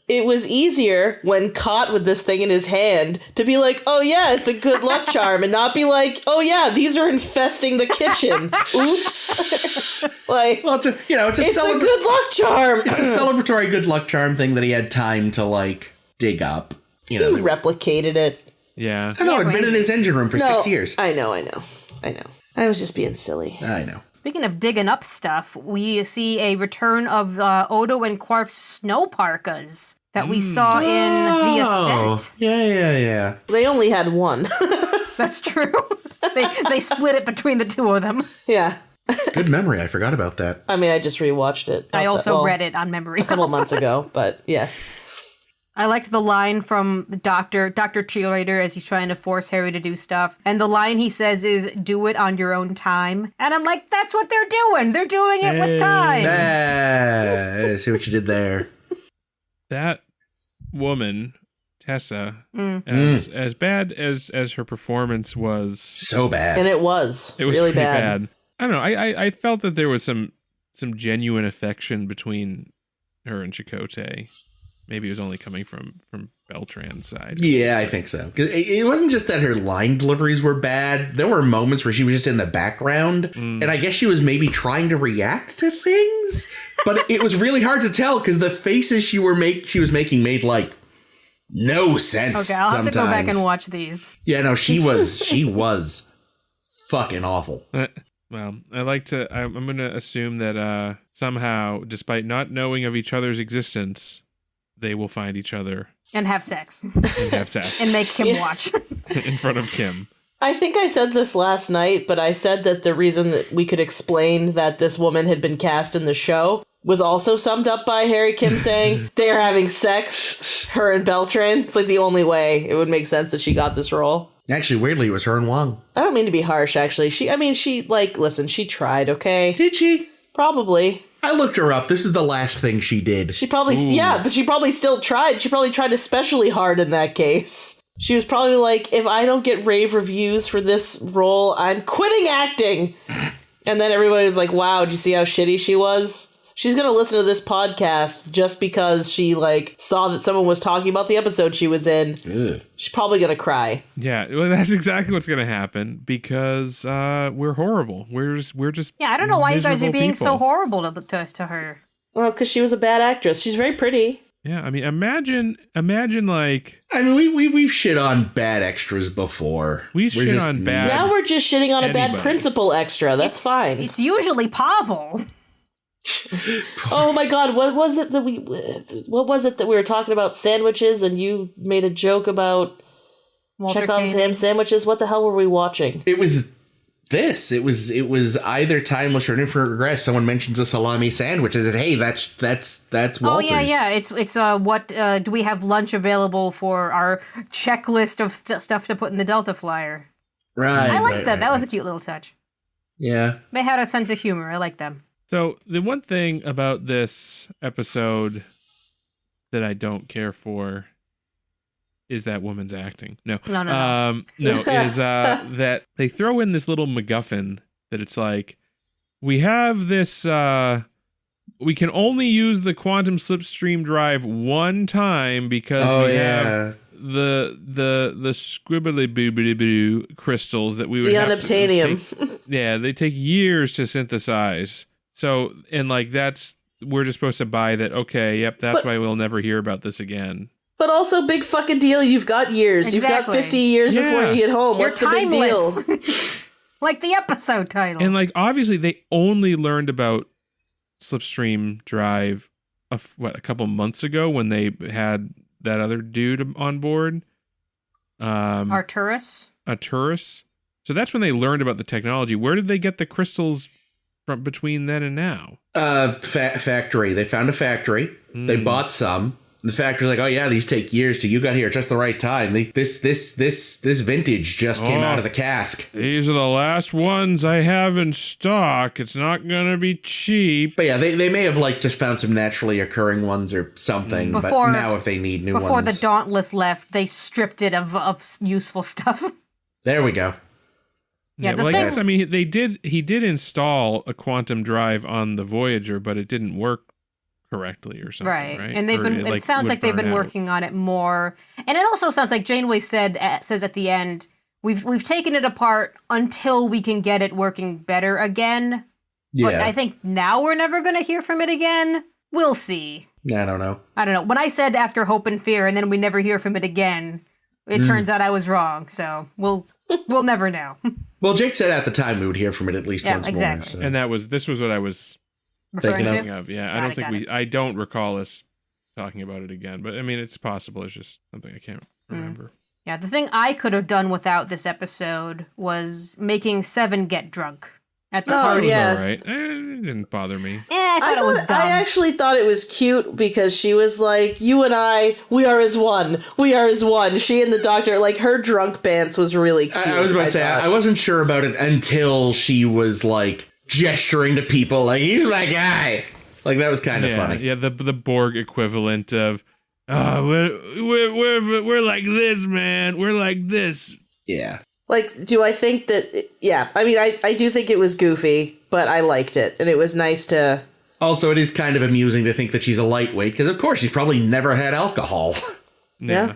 A: it was easier when caught with this thing in his hand to be like, oh yeah, it's a good luck charm, and not be like, oh yeah, these are infesting the kitchen. Oops. Like, well, it's a good luck charm.
D: It's a celebratory good luck charm thing that he had time to like dig up.
A: He replicated it.
C: Yeah.
D: I know, it'd been in his engine room for 6 years.
A: I know. I was just being silly.
D: I know.
B: Speaking of digging up stuff, we see a return of Odo and Quark's snow parkas that we saw in The Ascent.
D: Yeah.
A: They only had one.
B: That's true. They split it between the two of them.
A: Yeah.
D: Good memory. I forgot about that.
A: I mean, I just rewatched it.
B: I also read it on memory.
A: A couple months ago, but yes.
B: I liked the line from the Dr. Cheerleader as he's trying to force Harry to do stuff. And the line he says is, do it on your own time. And I'm like, that's what they're doing. They're doing it with time.
D: I see what you did there.
C: That woman, Tessa, as bad as her performance was.
D: So bad.
A: And it was really bad.
C: I don't know. I felt that there was some genuine affection between her and Chakotay. Maybe it was only coming from Beltran's side.
D: Yeah, I think so. Because it wasn't just that her line deliveries were bad. There were moments where she was just in the background. And I guess she was maybe trying to react to things. But it was really hard to tell because the faces she was making made like no sense.
B: Okay, I'll have
D: sometimes.
B: to go back and watch these.
D: Yeah, no, she was fucking awful.
C: Well, I'm going to assume that somehow, despite not knowing of each other's existence, they will find each other.
B: And have sex.
C: And make
B: Kim watch.
C: In front of Kim.
A: I think I said this last night, but I said that the reason that we could explain that this woman had been cast in the show was also summed up by Harry Kim saying they are having sex, her and Beltran. It's like the only way it would make sense that she got this role.
D: Actually, weirdly, it was her and Wong.
A: I don't mean to be harsh, actually. She tried, okay?
D: Did she?
A: Probably.
D: I looked her up. This is the last thing she did.
A: She probably, but she probably still tried. She probably tried especially hard in that case. She was probably like, if I don't get rave reviews for this role, I'm quitting acting. And then everybody was like, wow, did you see how shitty she was? She's going to listen to this podcast just because she saw that someone was talking about the episode she was in. Ugh. She's probably going to cry.
C: Yeah, well, that's exactly what's going to happen because we're horrible. We're just
B: yeah, I don't know why you guys are being
C: people.
B: So horrible to her.
A: Well, because she was a bad actress. She's very pretty.
C: Yeah, I mean, imagine like...
D: I mean, we've shit on bad extras before.
C: We're shit on bad...
A: Now we're just shitting on a bad principal extra. That's fine.
B: It's usually Pavel.
A: Oh my god, what was it that we were talking about sandwiches and you made a joke about
B: Walter
A: Chekhov's
B: Koenig.
A: ham sandwiches? What the hell were we watching?
D: It was this. It was either Timeless or Infinite Regress. Someone mentions a salami sandwich. I said, hey, that's Walter's.
B: Oh yeah. It's what do we have lunch available for our checklist of stuff to put in the Delta Flyer?
D: Right.
B: I like that. That was a cute little touch.
D: Yeah.
B: They had a sense of humor. I like them.
C: So the one thing about this episode that I don't care for is that woman's acting. No, is that they throw in this little MacGuffin that it's like, we have this, we can only use the quantum slipstream drive one time because we have the squibbly boobity boo crystals that we would have
A: unobtainium.
C: They take years to synthesize. So, and we're just supposed to buy that, okay, yep, that's why we'll never hear about this again.
A: But also, big fucking deal, you've got years.
B: Exactly.
A: You've got 50 years before you get home.
B: You're
A: What's timeless.
B: the big deal? Like the episode title.
C: And obviously they only learned about Slipstream Drive, a couple months ago when they had that other dude on board.
B: Arturus.
C: So that's when they learned about the technology. Where did they get the crystals from between then and now?
D: Factory. They found a factory. They bought some. The factory's like, oh yeah, these take years to. You got here at just the right time. This vintage just came out of the cask.
C: These are the last ones I have in stock. It's not gonna be cheap.
D: But yeah, they may have just found some naturally occurring ones or something. But now if they need new ones,
B: before the Dauntless left, they stripped it of useful stuff.
D: There we go.
B: Yeah,
C: I guess he did install a quantum drive on the Voyager, but it didn't work correctly or something, right?
B: And they've been. It sounds like they've been working on it more, and it also sounds like Janeway says at the end, we've taken it apart until we can get it working better again. Yeah. But I think now we're never going to hear from it again. We'll see.
D: I don't know.
B: When I said after Hope and Fear, and then we never hear from it again, it turns out I was wrong. So we'll never know.
D: Well, Jake said at the time we would hear from it at least once more. So.
C: And this was what I was thinking of. Yeah, I don't recall us talking about it again, but I mean, it's possible. It's just something I can't remember.
B: Yeah, the thing I could have done without this episode was making Seven get drunk at the party.
A: Yeah.
C: All right. It didn't bother me.
B: I thought it was dumb.
A: I actually thought it was cute because she was like, you and I, we are as one. We are as one. She and the doctor, her drunk bants was really cute.
D: I was about to say, I wasn't sure about it until she was gesturing to people he's my guy. That was kind of funny.
C: Yeah, the Borg equivalent of, we're like this, man. We're like this.
D: Yeah.
A: Do I think that... Yeah, I mean, I do think it was goofy, but I liked it, and it was nice to...
D: Also, it is kind of amusing to think that she's a lightweight, because of course she's probably never had alcohol.
A: Yeah.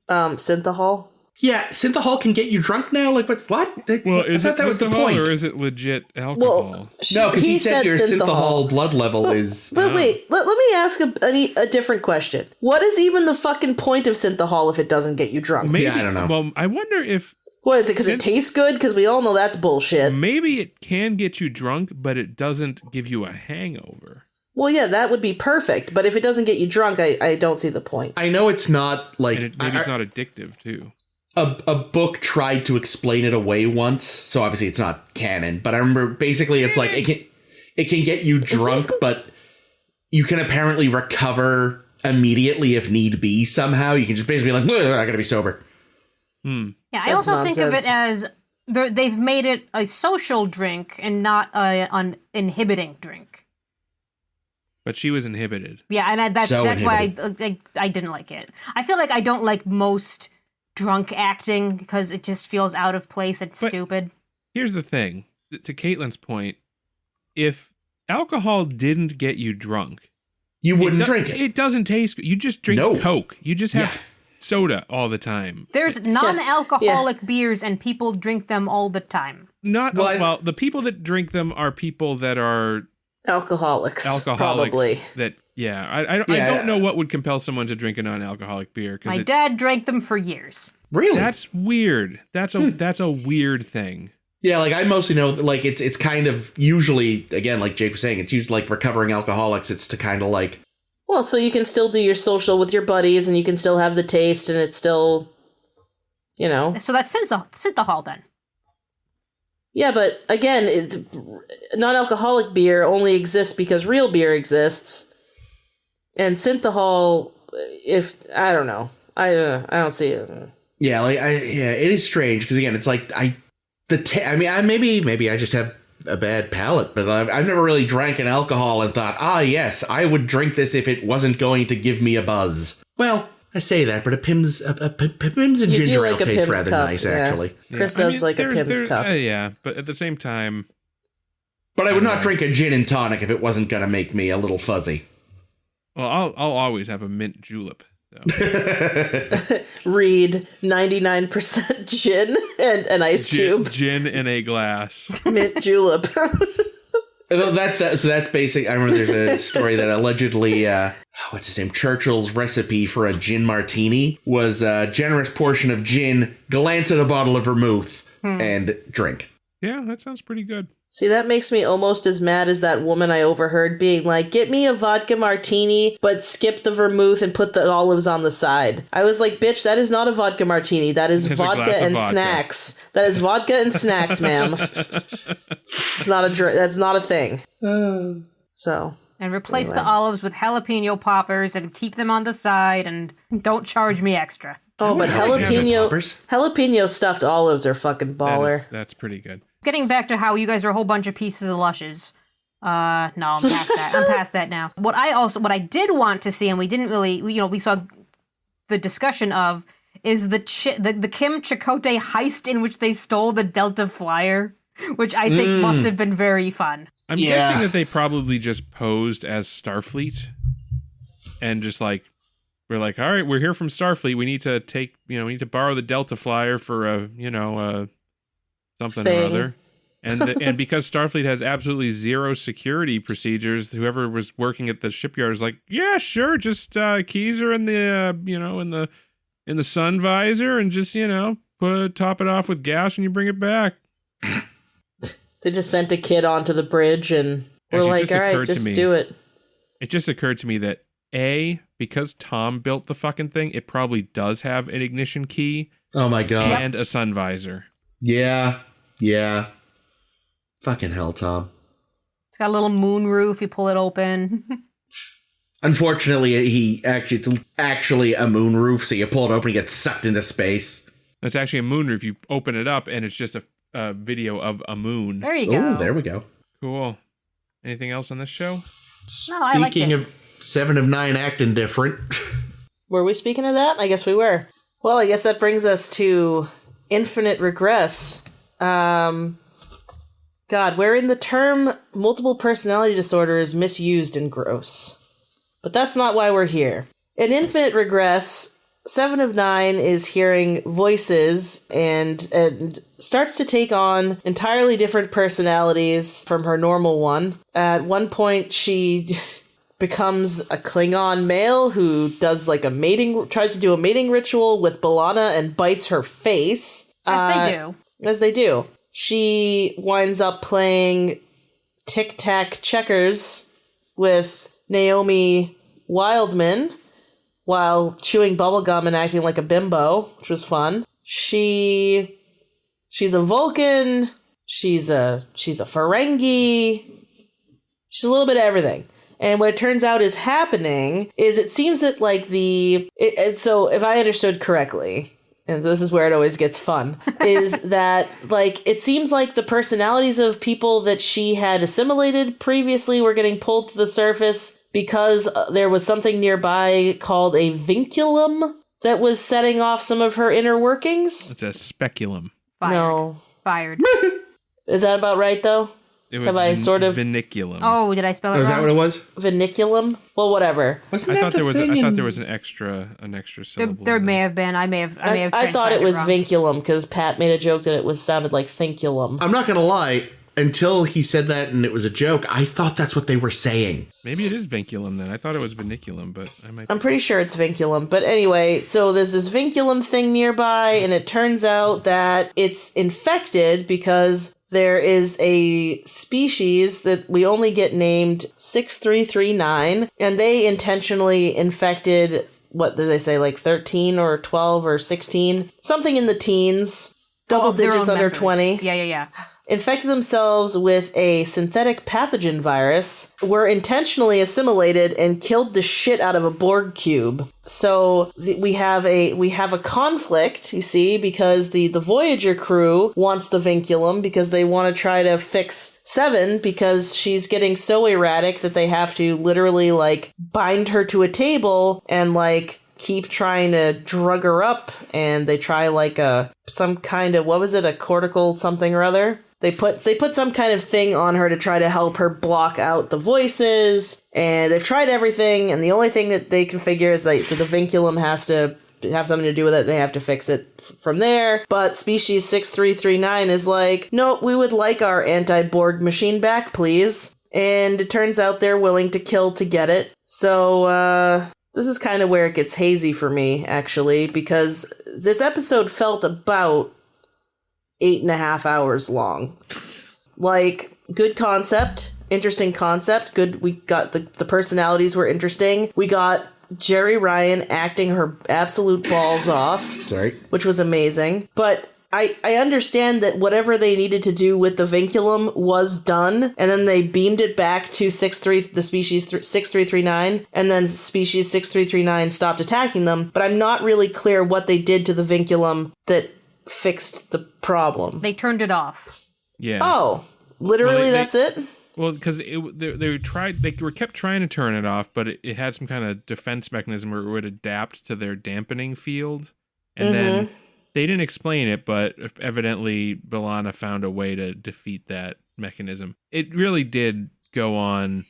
A: Synthahol?
D: Yeah, Synthahol can get you drunk now? What?
C: Well,
D: I thought that was the point.
C: Or is it legit alcohol?
A: Well,
D: no, because he said your Synthahol blood level is...
A: But wait, let me ask a different question. What is even the fucking point of Synthahol if it doesn't get you drunk?
C: Maybe,
D: I don't know.
C: Well, I wonder if...
A: What is it, because it tastes good? Because we all know that's bullshit.
C: Maybe it can get you drunk, but it doesn't give you a hangover.
A: Well, yeah, that would be perfect. But if it doesn't get you drunk, I don't see the point.
D: I know it's not
C: maybe it's not addictive, too.
D: a book tried to explain it away once, so obviously it's not canon, but I remember basically it's like it can get you drunk, but you can apparently recover immediately if need be somehow. You can just basically be like, I gotta be sober.
B: Yeah, I also think of it as they've made it a social drink and not an inhibiting drink.
C: But she was inhibited.
B: Yeah, and that's why I didn't like it. I feel like I don't like most drunk acting because it just feels out of place and stupid.
C: Here's the thing. To Caitlin's point, if alcohol didn't get you drunk,
D: you wouldn't drink it.
C: It doesn't taste good. You just drink Coke. You just have soda all the time.
B: There's non-alcoholic beers and people drink them all the time.
C: Well, the people that drink them are people that are
A: alcoholics probably.
C: I don't know what would compel someone to drink a non-alcoholic beer.
B: My dad drank them for years.
D: Really?
C: That's weird. That's a weird thing.
D: Yeah, like I mostly know, like it's kind of usually, again, like Jake was saying, it's usually like recovering alcoholics. It's to kind of like,
A: well, so you can still do your social with your buddies, and you can still have the taste, and it's still,
B: So that's synthahol then.
A: Yeah, but again, non-alcoholic beer only exists because real beer exists, and synthahol, I don't know, I don't see it.
D: Yeah, it is strange because again, it's like maybe I just have a bad palate, but I've never really drank an alcohol and thought, yes, I would drink this if it wasn't going to give me a buzz. Well, I say that, but a Pimm's and ginger ale tastes rather nice, actually.
A: Chris does like a Pimm's cup.
C: Yeah, but at the same time...
D: But I would not drink a gin and tonic if it wasn't going to make me a little fuzzy.
C: Well, I'll always have a mint julep.
A: Read 99% gin and an ice cube.
C: Gin in a glass.
A: Mint julep.
D: So that's basic. I remember there's a story that allegedly, what's his name? Churchill's recipe for a gin martini was a generous portion of gin, glance at a bottle of vermouth, and drink.
C: Yeah, that sounds pretty good.
A: See, that makes me almost as mad as that woman I overheard being like, get me a vodka martini, but skip the vermouth and put the olives on the side. I was like, bitch, that is not a vodka martini. That is vodka and snacks. That is vodka and snacks, ma'am. It's not that's not a thing. So.
B: And replace the olives with jalapeno poppers and keep them on the side and don't charge me extra.
A: Oh, but jalapeno stuffed olives are fucking baller.
C: That's pretty good.
B: Getting back to how you guys are a whole bunch of pieces of lushes. No, I'm past that. I'm past that now. What I did want to see, and we didn't really, we saw the discussion of, is the Kim Chakotay heist in which they stole the Delta Flyer, which I think must have been very fun.
C: I'm guessing that they probably just posed as Starfleet and just like, we're like, all right, we're here from Starfleet. We need to we need to borrow the Delta Flyer for something or other. And because Starfleet has absolutely zero security procedures, whoever was working at the shipyard is like, yeah, sure, just keys are in the in the sun visor and just top it off with gas when you bring it back.
A: They just sent a kid onto the bridge and we're like, all right, just do it.
C: It just occurred to me that because Tom built the fucking thing, it probably does have an ignition key.
D: Oh my god.
C: And a sun visor.
D: Yeah. Fucking hell, Tom.
B: It's got a little moon roof. You pull it open.
D: Unfortunately, it's actually a moon roof, so you pull it open and get sucked into space.
C: It's actually a moon roof. You open it up, and it's just a video of a moon.
B: There you go.
D: Oh, there we go.
C: Cool. Anything else on this show?
B: No, I like it.
D: Speaking of 7 of 9 acting different.
A: Were we speaking of that? I guess we were. Well, I guess that brings us to infinite regress. God, wherein the term multiple personality disorder is misused and gross. But that's not why we're here. In infinite regress, 7 of 9 is hearing voices and starts to take on entirely different personalities from her normal one. At one point, she becomes a Klingon male who does like tries to do a mating ritual with B'Elanna and bites her face. As they do. She winds up playing tic-tac checkers with Naomi Wildman while chewing bubblegum and acting like a bimbo, which was fun. she's a Vulcan, she's a Ferengi, she's a little bit of everything. And what it turns out is happening is it seems that like so if I understood correctly, and this is where it always gets fun, is that like it seems like the personalities of people that she had assimilated previously were getting pulled to the surface because there was something nearby called a vinculum that was setting off some of her inner workings.
C: It's a speculum.
B: Fired.
A: Is that about right though?
C: It was vinculum.
B: Oh, did I spell it wrong?
D: Is that what it was?
A: Vinculum? Well, whatever.
C: I thought there was an extra syllable.
B: There may have been. I may have.
A: I thought it was vinculum because Pat made a joke that it sounded like thinculum.
D: I'm not gonna lie. Until he said that and it was a joke, I thought that's what they were saying.
C: Maybe it is vinculum then. I thought it was vinculum, but I'm
A: pretty sure it's vinculum. But anyway, so there's this vinculum thing nearby, and it turns out that it's infected because there is a species that we only get named 6339, and they intentionally infected, what did they say, like 13 or 12 or 16? Something in the teens, double digits under members. 20.
B: Yeah.
A: Infected themselves with a synthetic pathogen virus, were intentionally assimilated and killed the shit out of a Borg cube. So we have a conflict, you see, because the Voyager crew wants the vinculum because they want to try to fix Seven because she's getting so erratic that they have to literally like bind her to a table and like keep trying to drug her up, and they try like some kind of, what was it, a cortical something or other? They put some kind of thing on her to try to help her block out the voices, and they've tried everything, and the only thing that they can figure is that the vinculum has to have something to do with it. They have to fix it from there. But species 6339 is like, no, we would like our anti-Borg machine back, please. And it turns out they're willing to kill to get it. So, this is kind of where it gets hazy for me, actually, because this episode felt about 8.5 hours long. Like, good concept, interesting concept, good. We got the personalities were interesting. We got Jeri Ryan acting her absolute balls off.
D: Sorry. Which
A: was amazing. But I understand that whatever they needed to do with the vinculum was done, and then they beamed it back to the species 6339, and then species 6339 stopped attacking them. But I'm not really clear what they did to the vinculum that fixed the problem.
B: They turned it off.
C: Yeah.
A: Oh, literally, that's it?
C: Well, because they were kept trying to turn it off, but it had some kind of defense mechanism where it would adapt to their dampening field, and then they didn't explain it, but evidently B'Elanna found a way to defeat that mechanism. It really did go on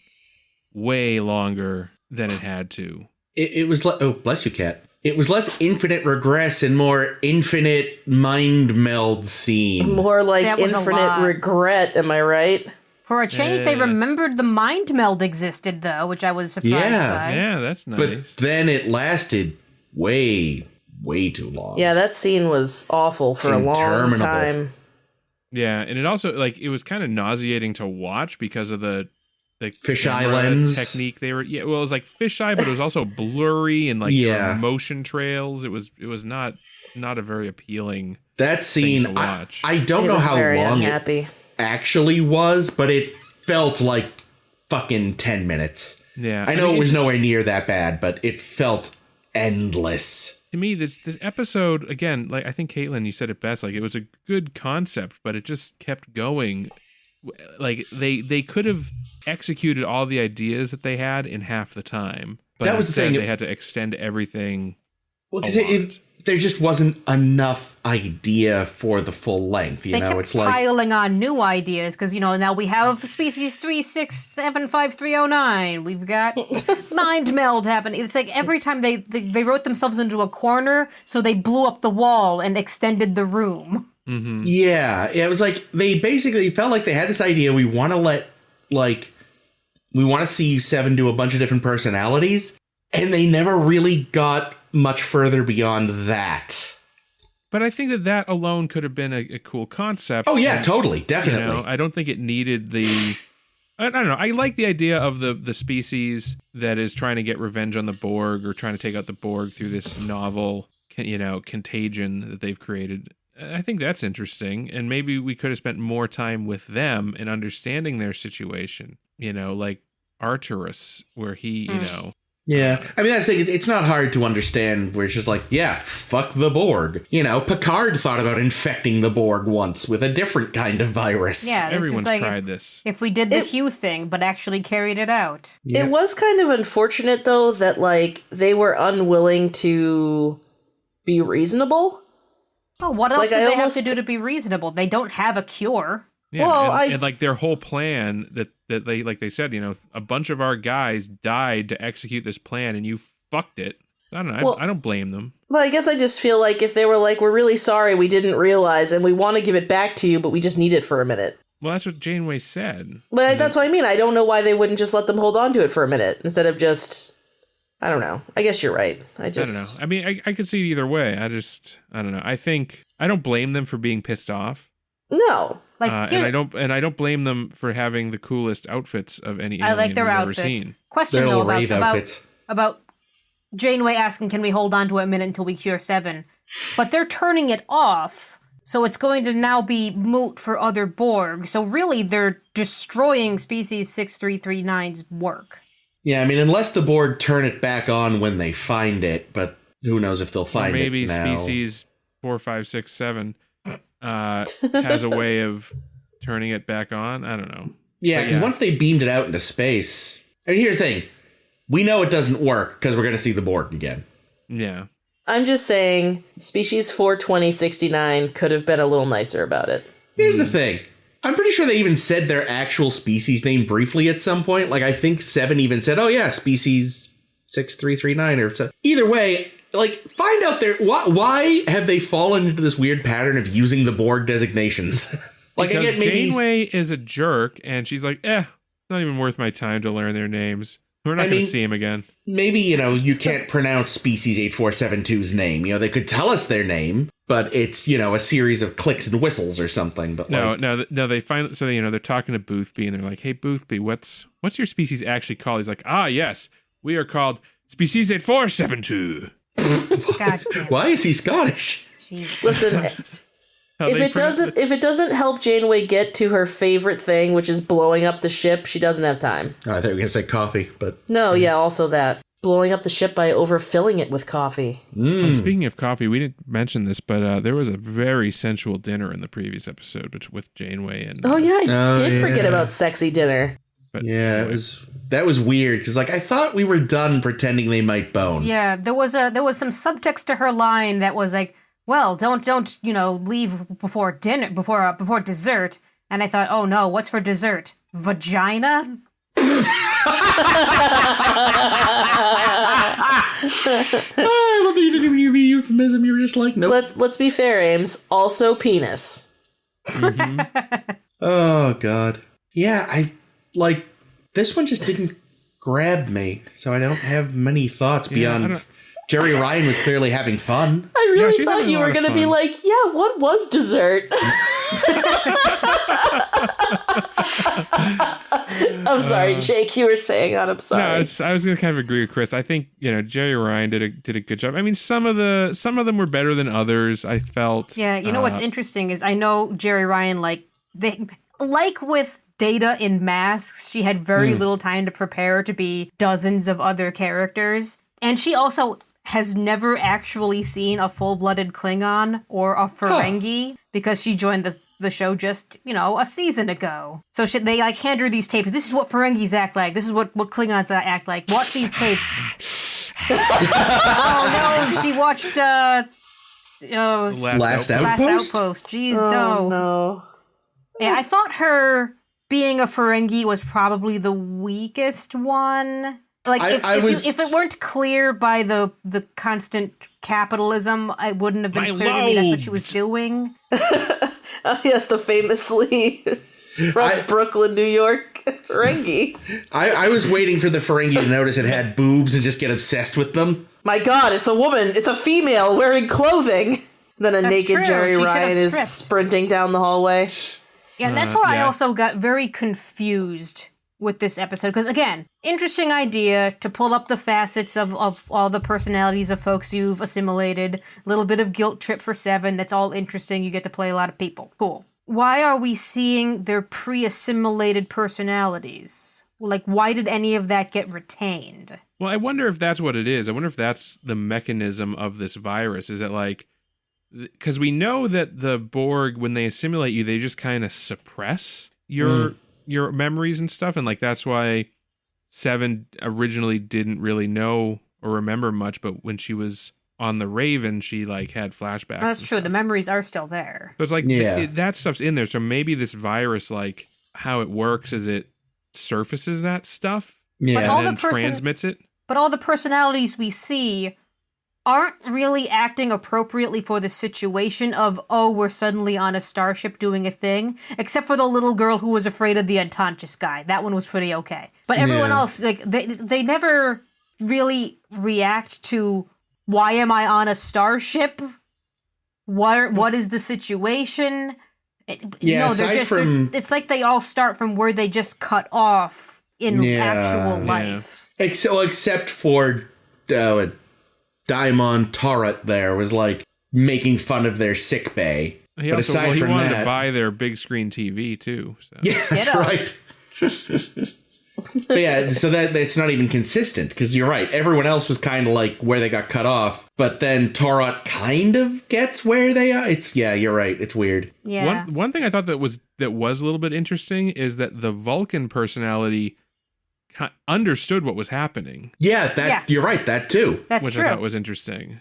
C: way longer than it had to.
D: It was like, oh, bless you, Kat. It was less infinite regress and more infinite mind meld scene.
A: More like infinite regret, am I right?
B: For a change, they remembered the mind meld existed, though, which I was surprised by.
C: Yeah, that's nice.
D: But then it lasted way too long.
A: Yeah, that scene was awful for a long time.
C: Yeah, and it also, like, it was kind of nauseating to watch because of the
D: fisheye lens
C: technique they were. Yeah, well, it was like fisheye, but it was also blurry and like motion trails. It was not a very appealing.
D: That scene,
C: thing to watch.
D: I don't know how long it actually was, but it felt like fucking 10 minutes.
C: Yeah,
D: I know it was nowhere near that bad, but it felt endless.
C: To me, this episode, again, like I think Caitlin, you said it best. Like it was a good concept, but it just kept going. Like they could have executed all the ideas that they had in half the time, but
D: that was the thing.
C: They had to extend everything.
D: Well, because there just wasn't enough idea for the full length. You know,
B: it's like piling on new ideas because now we have species 3675309. We've got mind meld happening. It's like every time they wrote themselves into a corner, so they blew up the wall and extended the room.
C: Mm-hmm.
D: Yeah, it was like they basically felt like they had this idea. We want to see Seven do a bunch of different personalities, and they never really got much further beyond that.
C: But I think that alone could have been a cool concept.
D: Oh yeah, totally, definitely.
C: I don't think it needed the. I don't know. I like the idea of the species that is trying to get revenge on the Borg or trying to take out the Borg through this novel contagion that they've created. I think that's interesting. And maybe we could have spent more time with them and understanding their situation, like Arturus, where he,
D: Yeah, I mean, that's the thing. It's not hard to understand where it's just like, yeah, fuck the Borg. Picard thought about infecting the Borg once with a different kind of virus.
B: Yeah,
C: everyone's tried this.
B: If we did the Hugh thing, but actually carried it out.
A: It was kind of unfortunate, though, that, they were unwilling to be reasonable.
B: Oh, what else did they have to do to be reasonable? They don't have a cure.
C: Yeah, well, and their whole plan that they, like they said, a bunch of our guys died to execute this plan and you fucked it. I don't know. Well, I don't blame them.
A: Well, I guess I just feel like if they were like, we're really sorry, we didn't realize and we want to give it back to you, but we just need it for a minute.
C: Well, that's what Janeway said.
A: But that's what I mean. I don't know why they wouldn't just let them hold on to it for a minute instead of just, I don't know. I guess you're right. I don't know.
C: I mean, I could see it either way. I don't know. I don't blame them for being pissed off.
A: No.
C: And I don't blame them for having the coolest outfits of any alien
B: I like their
C: we've
B: outfits.
C: ever seen.
B: Question though about Janeway asking, can we hold on to it a minute until we cure 7? But they're turning it off, so it's going to now be moot for other Borg. So really, they're destroying species 6339's work.
D: Yeah, I mean, unless the Borg turn it back on when they find it, but who knows if they'll find it now.
C: Maybe species 4, 5, 6, 7 has a way of turning it back on. I don't know.
D: Yeah, because once they beamed it out into space... I mean, here's the thing. We know it doesn't work because we're going to see the Borg again.
C: Yeah.
A: I'm just saying, species 42069 could have been a little nicer about it.
D: Here's the thing. I'm pretty sure they even said their actual species name briefly at some point. I think 7 even said, oh yeah, species 6339 or so. Either way... find out why have they fallen into this weird pattern of using the Borg designations?
C: Because Janeway is a jerk, and she's like, it's not even worth my time to learn their names. We're not going to see him again.
D: Maybe, you can't pronounce species 8472's name. They could tell us their name, but it's, a series of clicks and whistles or something. But
C: no, they finally, so, they're talking to Boothby, and they're like, hey, Boothby, what's your species actually called? He's like, yes, we are called species 8472.
D: Why is he Scottish?
B: Jesus.
A: Listen, if it doesn't help Janeway get to her favorite thing, which is blowing up the ship, she doesn't have time.
D: Oh, I thought you were going to say coffee, but...
A: No, yeah, also that. Blowing up the ship by overfilling it with coffee.
C: Speaking of coffee, we didn't mention this, but there was a very sensual dinner in the previous episode with Janeway and...
A: I did forget about sexy dinner.
D: But anyway. That was weird because I thought we were done pretending they might bone.
B: Yeah, there was some subtext to her line that was like, well, don't leave before dinner before dessert. And I thought, oh no, what's for dessert? Vagina?
D: I love that you didn't even use euphemism. You were just like, nope.
A: Let's be fair, Ames. Also penis.
C: Mm-hmm.
D: Oh God. Yeah, this one just didn't grab me, so I don't have many thoughts beyond Jeri Ryan was clearly having fun.
A: I really thought you were going to be like, yeah, what was dessert? I'm sorry, Jake, you were saying that. I'm sorry.
C: No, I was going to kind of agree with Chris. I think, Jeri Ryan did a good job. I mean, some of them were better than others, I felt.
B: Yeah, what's interesting is I know Jeri Ryan, with Data in Masks, she had very little time to prepare to be dozens of other characters. And she also has never actually seen a full-blooded Klingon or a Ferengi because she joined the show just, a season ago. So they hand her these tapes. This is what Ferengis act like. This is what Klingons act like. Watch these tapes. Oh no, she watched
D: Last Outpost?
B: Jeez, no.
A: No.
B: Yeah, I thought her being a Ferengi was probably the weakest one. If it weren't clear by the constant capitalism, I wouldn't have been clear to me that's what she was doing.
A: Yes, the famously from Brooklyn, New York Ferengi.
D: I was waiting for the Ferengi to notice it had boobs and just get obsessed with them.
A: My God, it's a woman. It's a female wearing clothing. Then that's naked true. Jeri Ryan is sprinting down the hallway.
B: Yeah, and that's where I also got very confused with this episode. Because, again, interesting idea to pull up the facets of all the personalities of folks you've assimilated. A little bit of guilt trip for Seven. That's all interesting. You get to play a lot of people. Cool. Why are we seeing their pre-assimilated personalities? Like, why did any of that get retained?
C: Well, I wonder if that's what it is. I wonder if that's the mechanism of this virus. Is it like, because we know that the Borg, when they assimilate you, they just kind of suppress your memories and stuff. And like, that's why Seven originally didn't really know or remember much. But when she was on the Raven, she like had flashbacks.
B: That's true. The memories are still there.
C: So it's like, that stuff's in there. So maybe this virus, like how it works is it surfaces that stuff and then transmits it.
B: But all the personalities we see aren't really acting appropriately for the situation of, oh, we're suddenly on a starship doing a thing, except for the little girl who was afraid of the unconscious guy. That one was pretty okay. But everyone else, like, they never really react to, why am I on a starship? What is the situation? It's like they all start from where they just cut off in actual life.
D: Except for Daimon Torret there was like making fun of their sick bay.
C: He wanted to buy their big screen TV too. So.
D: Yeah, that's right. But yeah, so that's not even consistent, because you're right. Everyone else was kind of like where they got cut off, but then Torret kind of gets where they are. You're right. It's weird.
B: Yeah.
C: One thing I thought that was a little bit interesting is that the Vulcan personality understood what was happening.
D: You're right. That too.
B: That's
C: which
B: true.
C: I thought was interesting,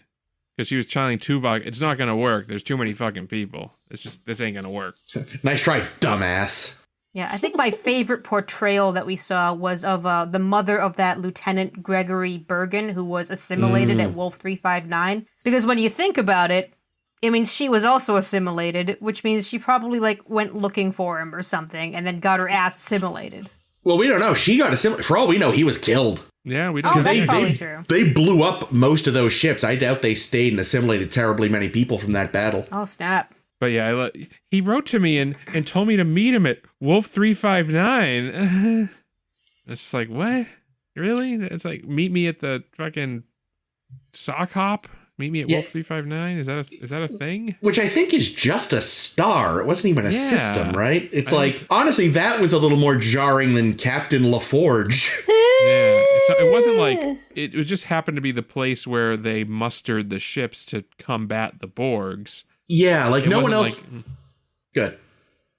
C: because she was telling Tuvok, it's not going to work. There's too many fucking people. It's just, this ain't going to work.
D: Nice try, dumbass.
B: Yeah, I think my favorite portrayal that we saw was of the mother of that Lieutenant Gregory Bergen, who was assimilated at Wolf 359. Because when you think about it, it means she was also assimilated, which means she probably like went looking for him or something and then got her ass assimilated.
D: Well, we don't know. She got assimilated. For all we know, he was killed.
C: Yeah, we don't.
B: That's probably true.
D: They blew up most of those ships. I doubt they stayed and assimilated terribly many people from that battle.
B: Oh, snap.
C: But yeah, he wrote to me and told me to meet him at Wolf 359. It's just like, what? Really? It's like, meet me at the fucking sock hop? Meet me at Wolf 359? Is that a thing?
D: Which I think is just a star. It wasn't even a system, right? It's honestly, that was a little more jarring than Captain LaForge.
C: It wasn't like, it just happened to be the place where they mustered the ships to combat the Borgs.
D: Yeah, like no one else. Good.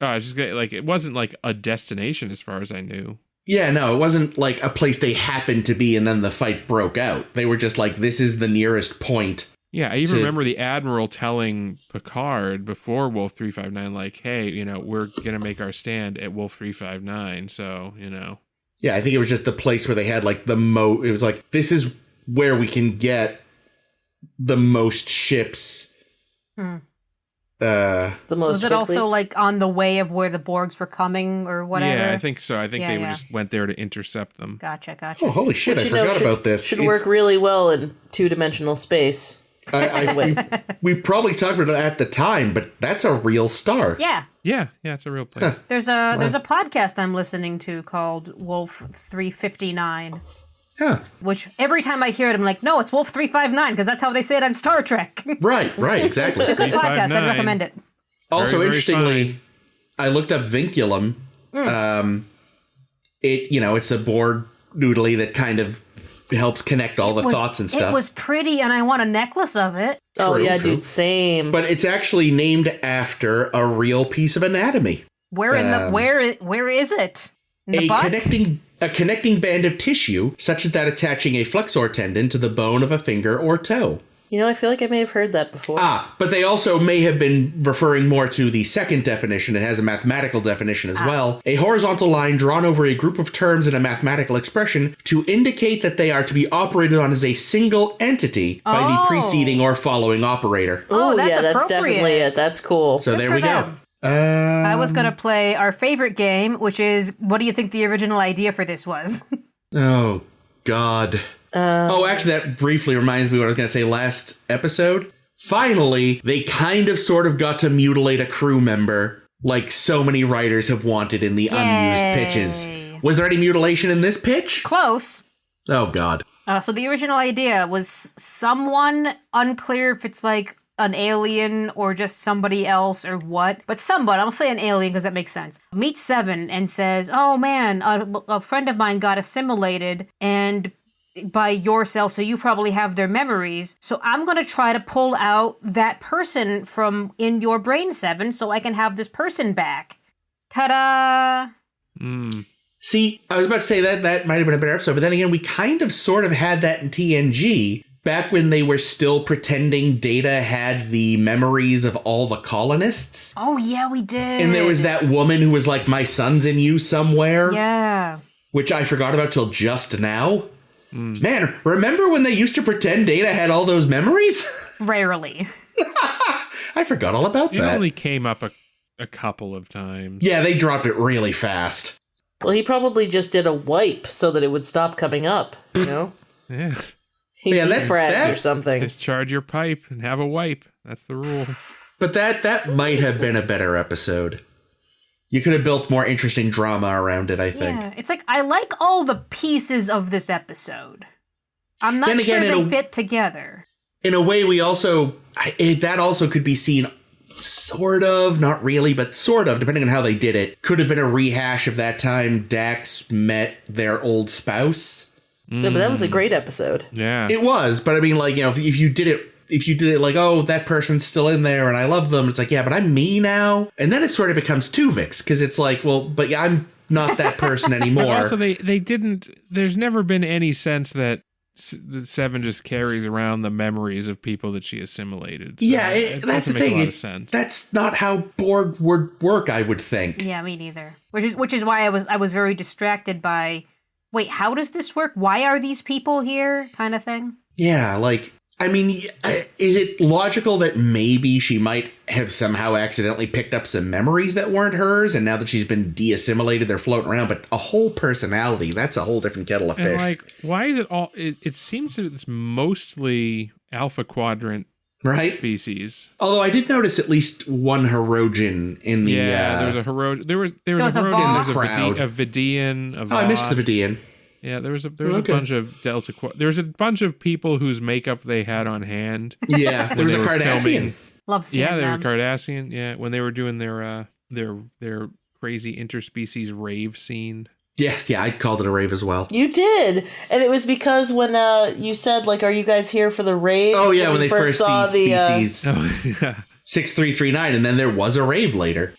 C: Oh, I was just like, it wasn't like a destination as far as I knew.
D: Yeah, no, it wasn't like a place they happened to be and then the fight broke out. They were just like, this is the nearest point.
C: Yeah, I even remember the Admiral telling Picard before Wolf 359, like, hey, we're going to make our stand at Wolf 359, so,
D: Yeah, I think it was just the place where they had like it was like, this is where we can get the most ships.
B: Was it also like on the way of where the Borgs were coming or whatever?
C: Yeah, I think so. I think they just went there to intercept them.
B: Gotcha.
D: Oh, holy shit! I forgot about this.
A: Should work really well in two-dimensional space.
D: We probably talked about it at the time, but that's a real star.
B: Yeah,
C: it's a real place.
B: There's a podcast I'm listening to called Wolf 359.
D: Yeah.
B: Which every time I hear it, I'm like, no, it's Wolf 359, because that's how they say it on Star Trek.
D: Right, exactly.
B: It's a good podcast. I'd recommend it.
D: Also,
C: very
D: interestingly,
C: funny.
D: I looked up Vinculum. It's a Borg noodly that kind of helps connect all the thoughts and stuff.
B: It was pretty, and I want a necklace of it.
A: True. Dude, same.
D: But it's actually named after a real piece of anatomy.
B: Where is it? In the butt?
D: A connecting band of tissue, such as that attaching a flexor tendon to the bone of a finger or toe.
A: I feel like I may have heard that before.
D: But they also may have been referring more to the second definition. It has a mathematical definition as well. A horizontal line drawn over a group of terms in a mathematical expression to indicate that they are to be operated on as a single entity by the preceding or following operator.
B: Oh, that's
A: that's definitely it. That's cool.
D: So there we go.
B: I was going to play our favorite game, which is, what do you think the original idea for this was?
D: Oh, God. Actually, that briefly reminds me what I was going to say last episode. Finally, they kind of sort of got to mutilate a crew member like so many writers have wanted in the unused pitches. Was there any mutilation in this pitch?
B: Close.
D: Oh, God.
B: So the original idea was someone, unclear if it's like an alien or just somebody else or what, but somebody, I'll say an alien because that makes sense, meets Seven and says, oh man, a friend of mine got assimilated and by your cell, so you probably have their memories. So I'm going to try to pull out that person from in your brain, Seven, so I can have this person back. Ta-da!
D: See, I was about to say that might have been a better episode, but then again, we kind of sort of had that in TNG, back when they were still pretending Data had the memories of all the colonists.
B: Oh, yeah, we did.
D: And there was that woman who was like, my son's in you somewhere.
B: Yeah.
D: Which I forgot about till just now. Man, remember when they used to pretend Data had all those memories?
B: Rarely.
D: I forgot all about that.
C: It only came up a couple of times.
D: Yeah, they dropped it really fast.
A: Well, he probably just did a wipe so that it would stop coming up, you know?
C: Yeah.
A: He defragged
D: that
A: or something.
C: Discharge your pipe and have a wipe. That's the rule.
D: But that might have been a better episode. You could have built more interesting drama around it, I think.
B: Yeah, it's like, I like all the pieces of this episode. I'm not sure they fit together.
D: In a way, we also, that also could be seen sort of, not really, but sort of, depending on how they did it. Could have been a rehash of that time Dax met their old spouse.
A: Yeah, but that was a great episode.
C: Yeah.
D: It was, but I mean, like, you know, if you did it like, oh, that person's still in there and I love them, it's like, yeah, but I'm me now. And then it sort of becomes Tuvix, because it's like, well, but yeah, I'm not that person anymore.
C: But also, they didn't, there's never been any sense that Seven just carries around the memories of people that she assimilated. So
D: yeah, that's the thing.
C: A lot of sense.
D: That's not how Borg would work, I would think.
B: Yeah, me neither. Which is why I was very distracted by, wait, how does this work? Why are these people here? Kind of thing.
D: Yeah, like, I mean, is it logical that maybe she might have somehow accidentally picked up some memories that weren't hers, and now that she's been de-assimilated, they're floating around, but a whole personality, that's a whole different kettle of fish.
C: And like, why is it all, it seems that it's mostly Alpha Quadrant species.
D: Although I did notice at least one Hirogen in the...
C: Yeah, there was a Hirogen, there was a Hirogen, there's a Vidian, a Voth.
D: Oh, I missed the Vidian.
C: Yeah, there was a bunch of Delta. There was a bunch of people whose makeup they had on hand.
D: Yeah, there was a Cardassian.
B: Love seeing them.
C: Yeah, there was a Cardassian. Yeah, when they were doing their crazy interspecies rave scene.
D: Yeah, I called it a rave as well.
A: You did, and it was because when you said, like, "Are you guys here for the rave?"
D: Oh yeah, when they first saw the
C: species
D: 6339, and then there was a rave later.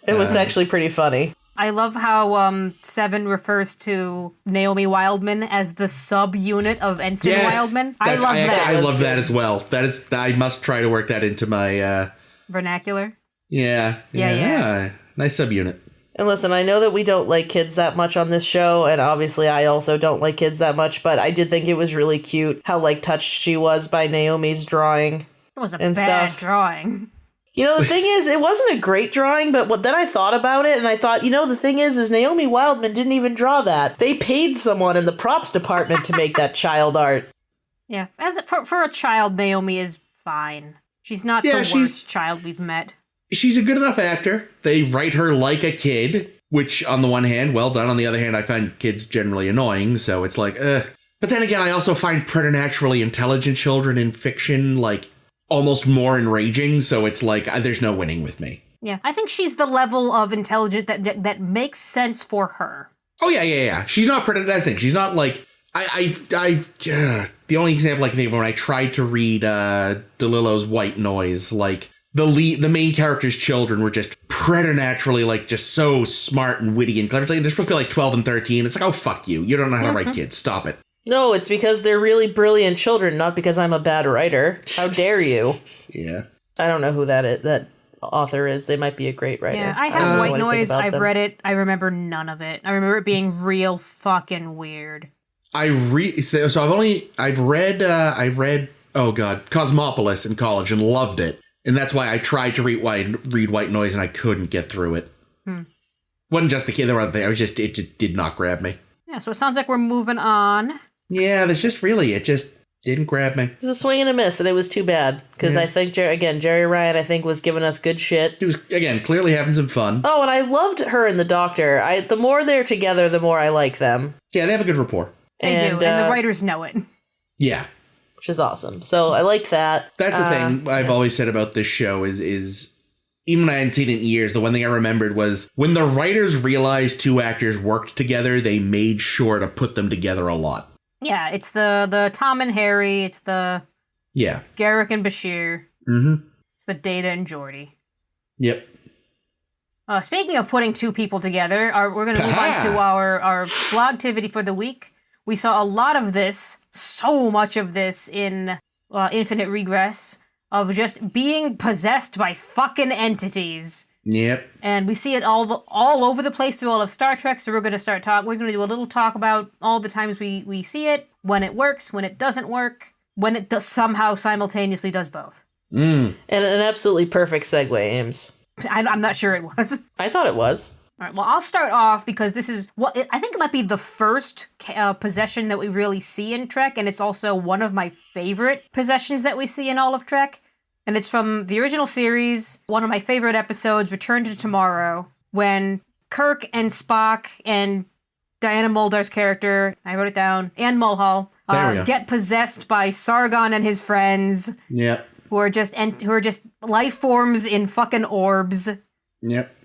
A: It was actually pretty funny.
B: I love how Seven refers to Naomi Wildman as the sub-unit of Ensign Wildman. I love that.
D: I love that as well. I must try to work that into my...
B: vernacular?
D: Yeah. Nice subunit.
A: And listen, I know that we don't like kids that much on this show, and obviously I also don't like kids that much, but I did think it was really cute how, like, touched she was by Naomi's drawing.
B: It was a bad drawing.
A: You know, the thing is, it wasn't a great drawing, but then I thought about it, and I thought, you know, the thing is Naomi Wildman didn't even draw that. They paid someone in the props department to make that child art.
B: Yeah, for a child, Naomi is fine. She's not the worst child we've met.
D: She's a good enough actor. They write her like a kid, which, on the one hand, well done. On the other hand, I find kids generally annoying, so it's like, But then again, I also find preternaturally intelligent children in fiction, like, almost more enraging, so it's like, there's no winning with me.
B: Yeah, I think she's the level of intelligent that makes sense for her.
D: Oh, yeah. She's not that's the thing. She's not like... the only example I can think of when I tried to read DeLillo's White Noise, like, the main character's children were just preternaturally, like, just so smart and witty and clever. It's like, they're supposed to be like 12 and 13. It's like, oh, fuck you. You don't know how to write kids. Stop it.
A: No, it's because they're really brilliant children, not because I'm a bad writer. How dare you?
D: Yeah.
A: I don't know who that author is. They might be a great writer.
B: Yeah, I have White Noise. I've read it. I remember none of it. I remember it being real fucking weird. I've
D: read Cosmopolis in college and loved it. And that's why I tried to read White Noise and I couldn't get through it. Wasn't just the kid, there were other things. It just did not grab me.
B: Yeah, so it sounds like we're moving on.
D: Yeah, there's just really, Didn't grab me.
A: It was a swing and a miss, and it was too bad. Because I think, Jeri Ryan, I think, was giving us good shit.
D: She was, again, clearly having some fun.
A: Oh, and I loved her and the Doctor. The more they're together, the more I like them.
D: Yeah, they have a good rapport.
B: They do, and the writers know it.
D: Yeah.
A: Which is awesome. So I liked that.
D: That's the thing I've always said about this show is even when I hadn't seen it in years, the one thing I remembered was when the writers realized two actors worked together, they made sure to put them together a lot.
B: Yeah, it's the Tom and Harry, it's the Garrick and Bashir, it's the Data and Geordi.
D: Yep.
B: Speaking of putting two people together, we're going to move on to our blog activity for the week. We saw a lot of this, so much of this in Infinite Regress, of just being possessed by fucking entities.
D: Yep.
B: And we see it all over the place through all of Star Trek, so we're going to we're going to do a little talk about all the times we see it, when it works, when it doesn't work, when it does somehow simultaneously does both.
A: And an absolutely perfect segue, Ames.
B: I'm not sure it was.
A: I thought it was.
B: All right, well, I'll start off because this is I think it might be the first possession that we really see in Trek, and it's also one of my favorite possessions that we see in all of Trek. And it's from the original series, one of my favorite episodes, Return to Tomorrow, when Kirk and Spock and Diana Muldaur's character, I wrote it down, and Mulhall, get possessed by Sargon and his friends.
D: Yep.
B: Who are just life forms in fucking orbs.
D: Yep.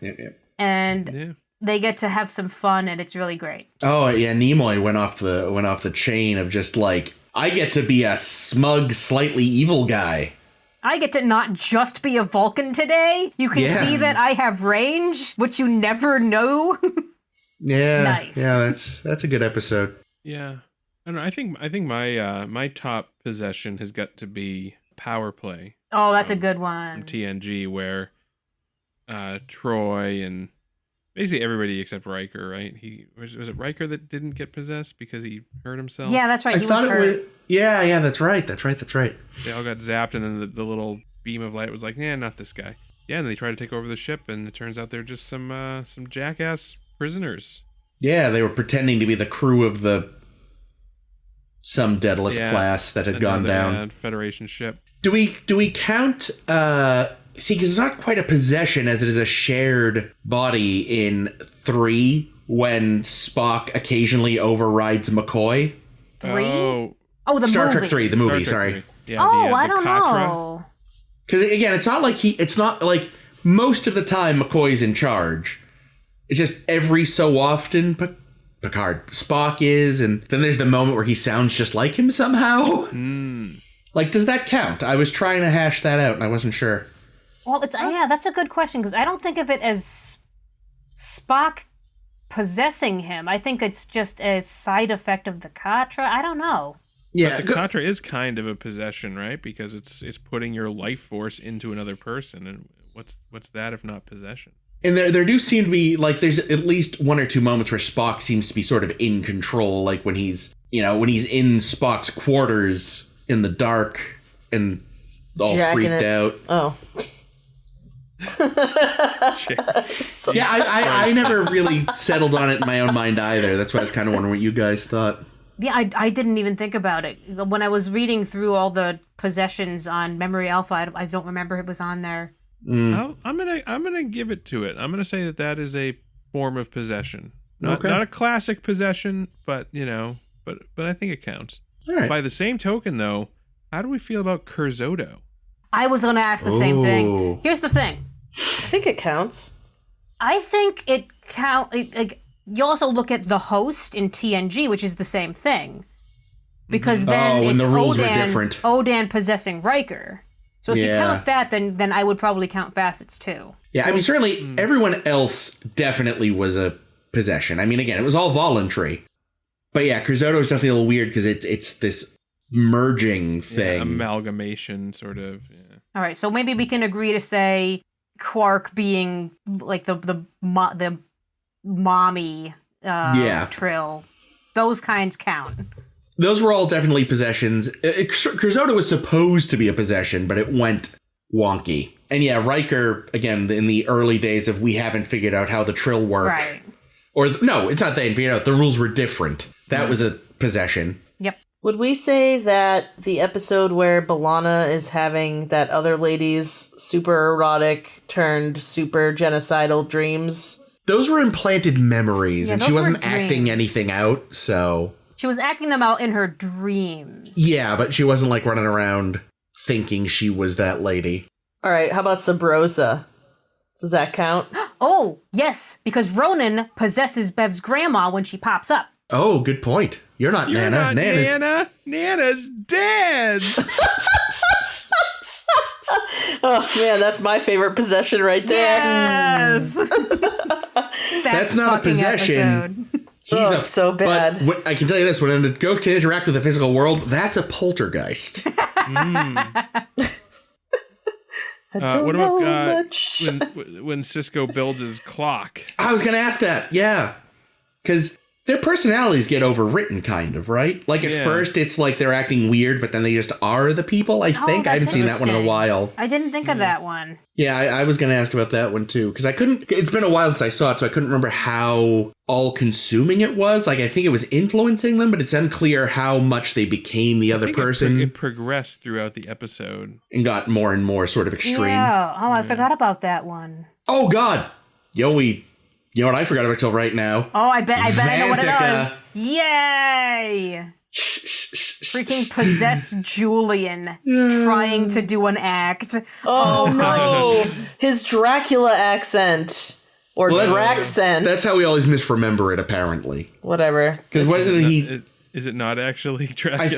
B: And they get to have some fun, and it's really great.
D: Oh yeah, Nimoy went off the chain of just like, I get to be a smug, slightly evil guy.
B: I get to not just be a Vulcan today. You can see that I have range, which you never know.
D: Yeah.
B: Nice.
D: Yeah, that's a good episode.
C: Yeah. I don't know. I think my top possession has got to be Power Play.
B: Oh, that's a good one.
C: From TNG, where Troy and basically everybody except Riker, right? Was it Riker that didn't get possessed because he hurt himself?
B: Yeah, that's right. He was hurt.
D: Yeah, that's right. That's right.
C: They all got zapped, and then the little beam of light was like, "Yeah, not this guy." Yeah, and they try to take over the ship, and it turns out they're just some jackass prisoners.
D: Yeah, they were pretending to be the crew of some Daedalus class that had gone down.
C: Federation ship.
D: Do we count? See, because it's not quite a possession as it is a shared body in 3 when Spock occasionally overrides McCoy.
B: 3? Oh, the
D: Star
B: movie.
D: Trek 3, the movie.
C: Star Trek
D: sorry.
C: 3. Yeah,
B: I don't know.
D: Because again, it's not like most of the time McCoy's in charge. It's just every so often Spock is, and then there's the moment where he sounds just like him somehow. Like, does that count? I was trying to hash that out, and I wasn't sure.
B: Well, that's a good question, because I don't think of it as Spock possessing him. I think it's just a side effect of the Katra. I don't know.
D: Yeah,
C: but the Katra is kind of a possession, right? Because it's putting your life force into another person, and what's that if not possession?
D: And there do seem to be, like, there's at least 1 or 2 moments where Spock seems to be sort of in control, like when he's in Spock's quarters in the dark and all freaked out.
A: Oh.
D: Yeah, I never really settled on it in my own mind either. That's why I was kind of wondering what you guys thought.
B: Yeah, I didn't even think about it. When I was reading through all the possessions on Memory Alpha, I don't remember it was on there.
C: I'm gonna give it to it. I'm gonna say that is a form of possession. Not a classic possession, but but I think it counts.
D: All right.
C: By the same token, though, how do we feel about Curzotto?
B: I was gonna ask the same thing. Here's the thing.
A: I think it counts.
B: I think it counts. Like, you also look at the host in TNG, which is the same thing, because then it's
D: the rules were different.
B: Odan possessing Riker. So if you count that, then I would probably count Facets too.
D: Yeah, I mean, certainly everyone else definitely was a possession. I mean, again, it was all voluntary. But yeah, Curzotto is definitely a little weird because it's this merging thing.
C: Yeah, amalgamation, sort of. Yeah.
B: All right, so maybe we can agree to say Quark being like the mommy Trill. Those kinds count.
D: Those were all definitely possessions. Curzotto was supposed to be a possession, but it went wonky. And yeah, Riker, again, in the early days of we haven't figured out how the Trill work.
B: Right.
D: Or, no, it's not they hadn't figured out. The rules were different. That was a possession.
B: Yep.
A: Would we say that the episode where B'Elanna is having that other lady's super erotic turned super genocidal dreams?
D: Those were implanted memories, and she wasn't
B: dreams.
D: acting anything out, so...
B: She was acting them out in her dreams.
D: Yeah, but she wasn't, like, running around thinking she was that lady.
A: All right, how about Sabrosa? Does that count?
B: Oh, yes, because Ronan possesses Bev's grandma when she pops up.
D: Oh, good point. You're not
C: You're
D: Nana.
C: not Nana. Nana's dead.
A: Oh, man, that's my favorite possession right there.
B: Yes!
D: That's not a possession.
A: It's so bad.
D: But I can tell you this, when a ghost can interact with the physical world, that's a poltergeist.
C: What about when Cisco builds his clock?
D: I was going to ask that, yeah. Because their personalities get overwritten, kind of, right? Like, at first, it's like they're acting weird, but then they just are the people, I think. I haven't seen that one in a while.
B: I didn't think of that one.
D: Yeah, I was going to ask about that one, too. Because I couldn't... It's been a while since I saw it, so I couldn't remember how all-consuming it was. Like, I think it was influencing them, but it's unclear how much they became the other person.
C: It progressed throughout the episode.
D: And got more and more sort of extreme.
B: Yeah. Oh, I forgot about that one.
D: Oh, God! You know what I forgot about till right now?
B: Oh, I bet I know what it
D: Vantica.
B: is. Yay! Freaking possessed Julian trying to do an act.
A: Oh, no! His Dracula accent. Or Draccent.
D: That's how we always misremember it, apparently.
A: Whatever.
D: Because wasn't he...
C: Is it not actually Dracula?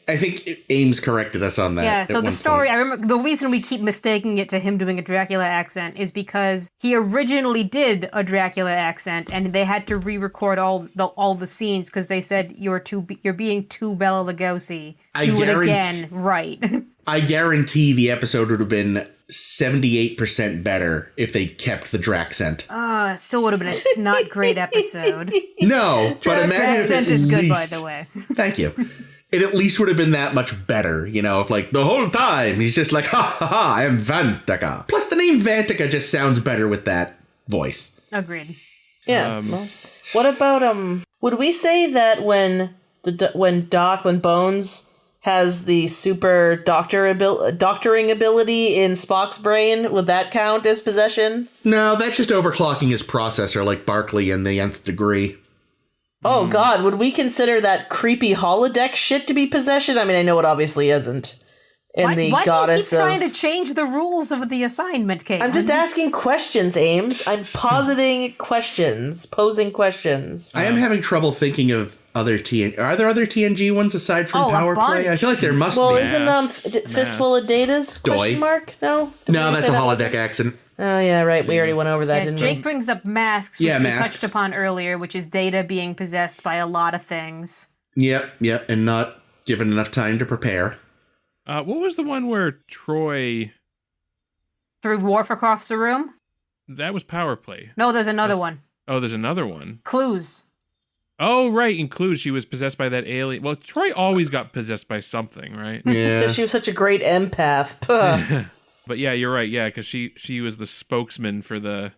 D: I think Ames corrected us on that.
B: Yeah, so the story, I remember, the reason we keep mistaking it to him doing a Dracula accent is because he originally did a Dracula accent, and they had to re-record all the scenes because they said you're being too Bela Lugosi. Do it again, right?
D: I guarantee the episode would have been 78% better if they kept the Draccent.
B: It still would have been a not great episode.
D: No, but imagine if
B: Draccent
D: it
B: is good,
D: least,
B: by the way.
D: Thank you. It at least would have been that much better, you know, if like the whole time he's just like, ha ha ha, I am Vantica. Plus the name Vantica just sounds better with that voice.
B: Agreed.
A: Yeah. Well, what about would we say that when Bones has the super doctoring ability in Spock's brain, would that count as possession?
D: No, that's just overclocking his processor like Barclay in the Nth Degree.
A: Oh, God, would we consider that creepy holodeck shit to be possession? I mean, I know it obviously isn't.
B: Why do you keep trying to change the rules of the assignment, Kate?
A: I'm just asking questions, Ames. I'm posing questions.
D: I am having trouble thinking of other TNG. Are there other TNG ones aside from Power Play? I feel like there must be.
A: Well, isn't Fistful of Data's question mark? No?
D: No, that's a holodeck accent.
A: Oh, yeah, right. We already went over that, didn't we?
B: Jake brings up masks, which we touched upon earlier, which is Data being possessed by a lot of things.
D: Yep, and not given enough time to prepare.
C: What was the one where Troy
B: threw Worf across the room?
C: That was Power Play.
B: No, there's another one.
C: Oh, there's another one.
B: Clues.
C: Oh, right. In Clues, she was possessed by that alien. Well, Troy always got possessed by something, right?
A: Yeah. Because she was such a great empath.
C: But yeah, you're right. Yeah, because she was the spokesman for the...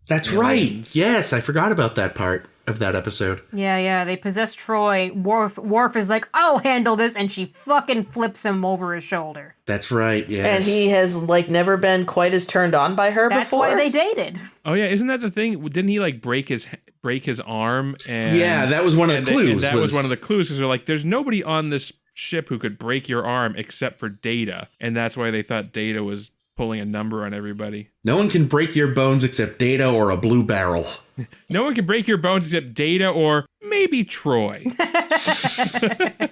D: That's aliens. Right. Yes, I forgot about that part of that episode.
B: Yeah. They possess Troy. Worf is like, I'll handle this, and she fucking flips him over his shoulder.
D: That's right, yeah.
A: And he has, like, never been quite as turned on by her before.
B: That's why they dated.
C: Oh, yeah. Isn't that the thing? Didn't he, like, break his arm? And
D: yeah, that was one of the clues.
C: That was one of the clues, because they're like, there's nobody on this ship who could break your arm except for Data. And that's why they thought Data was pulling a number on everybody.
D: No one can break your bones except Data or a blue barrel.
C: No one can break your bones except Data or maybe Troy.
B: I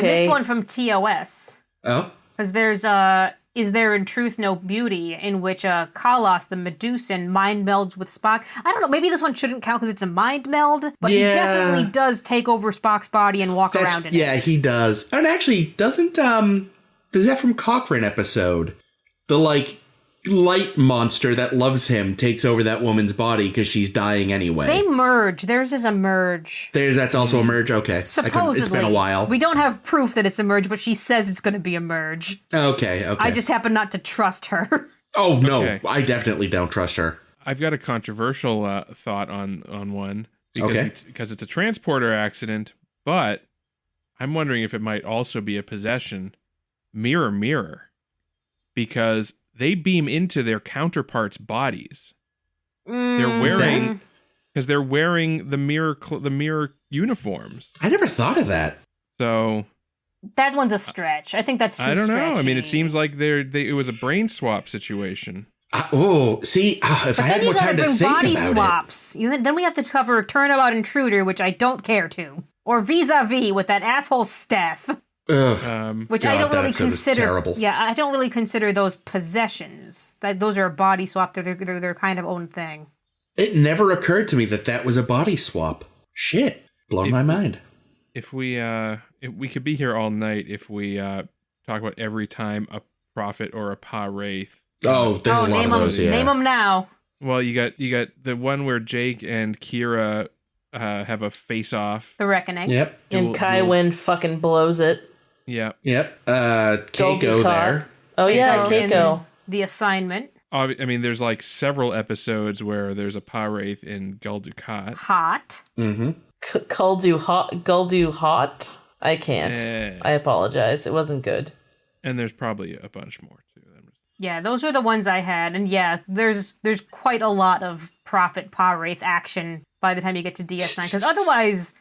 B: missed one from TOS.
D: Oh?
B: Because there's Is There in Truth No Beauty, in which Kalos, the Medusan, mind melds with Spock. I don't know, maybe this one shouldn't count because it's a mind meld, but he definitely does take over Spock's body and walk around in it.
D: Yeah, he does. And actually, doesn't the Zephyr Cochrane episode, the, like, light monster that loves him takes over that woman's body because she's dying anyway.
B: They merge. Theirs is a merge.
D: That's also a merge? Okay.
B: Supposedly.
D: It's been a while.
B: We don't have proof that it's a merge, but she says it's going to be a merge.
D: Okay.
B: I just happen not to trust her.
D: Oh, no. Okay. I definitely don't trust her.
C: I've got a controversial thought on one. Because it's a transporter accident, but I'm wondering if it might also be a possession. Mirror, mirror. Because they beam into their counterparts' bodies. They're wearing... Because they're wearing the mirror uniforms.
D: I never thought of that.
C: So...
B: That one's a stretch. I think that's too
C: I don't know.
B: stretchy.
C: I mean, it seems like it was a brain swap situation.
D: If I had more time to think
B: body
D: about
B: swaps. Then we have to cover Turnabout Intruder, which I don't care to. Or Vis-a-Vis with that asshole Steph. Which I don't really consider. Terrible. Yeah, I don't really consider those possessions. Those are a body swap. They're kind of own thing.
D: It never occurred to me that was a body swap. Shit, blown my mind.
C: If we could be here all night if we talk about every time a prophet or a pa wraith.
D: There's a lot of those. Yeah.
B: Name them now.
C: Well, you got the one where Jake and Kira have a face off.
B: The Reckoning.
D: Yep.
A: And Kai Wynn fucking blows it.
C: Yep.
D: Yep. Keiko there.
A: Oh yeah, Keiko.
B: The Assignment.
C: I mean, there's like several episodes where there's a pa wraith in Gul Dukat.
B: Hot.
D: Mm-hmm.
A: Guldu Hot? I can't. I apologize. It wasn't good.
C: And there's probably a bunch more too.
B: Yeah, those are the ones I had. And yeah, there's quite a lot of Prophet Pa Wraith action by the time you get to DS9. Because otherwise,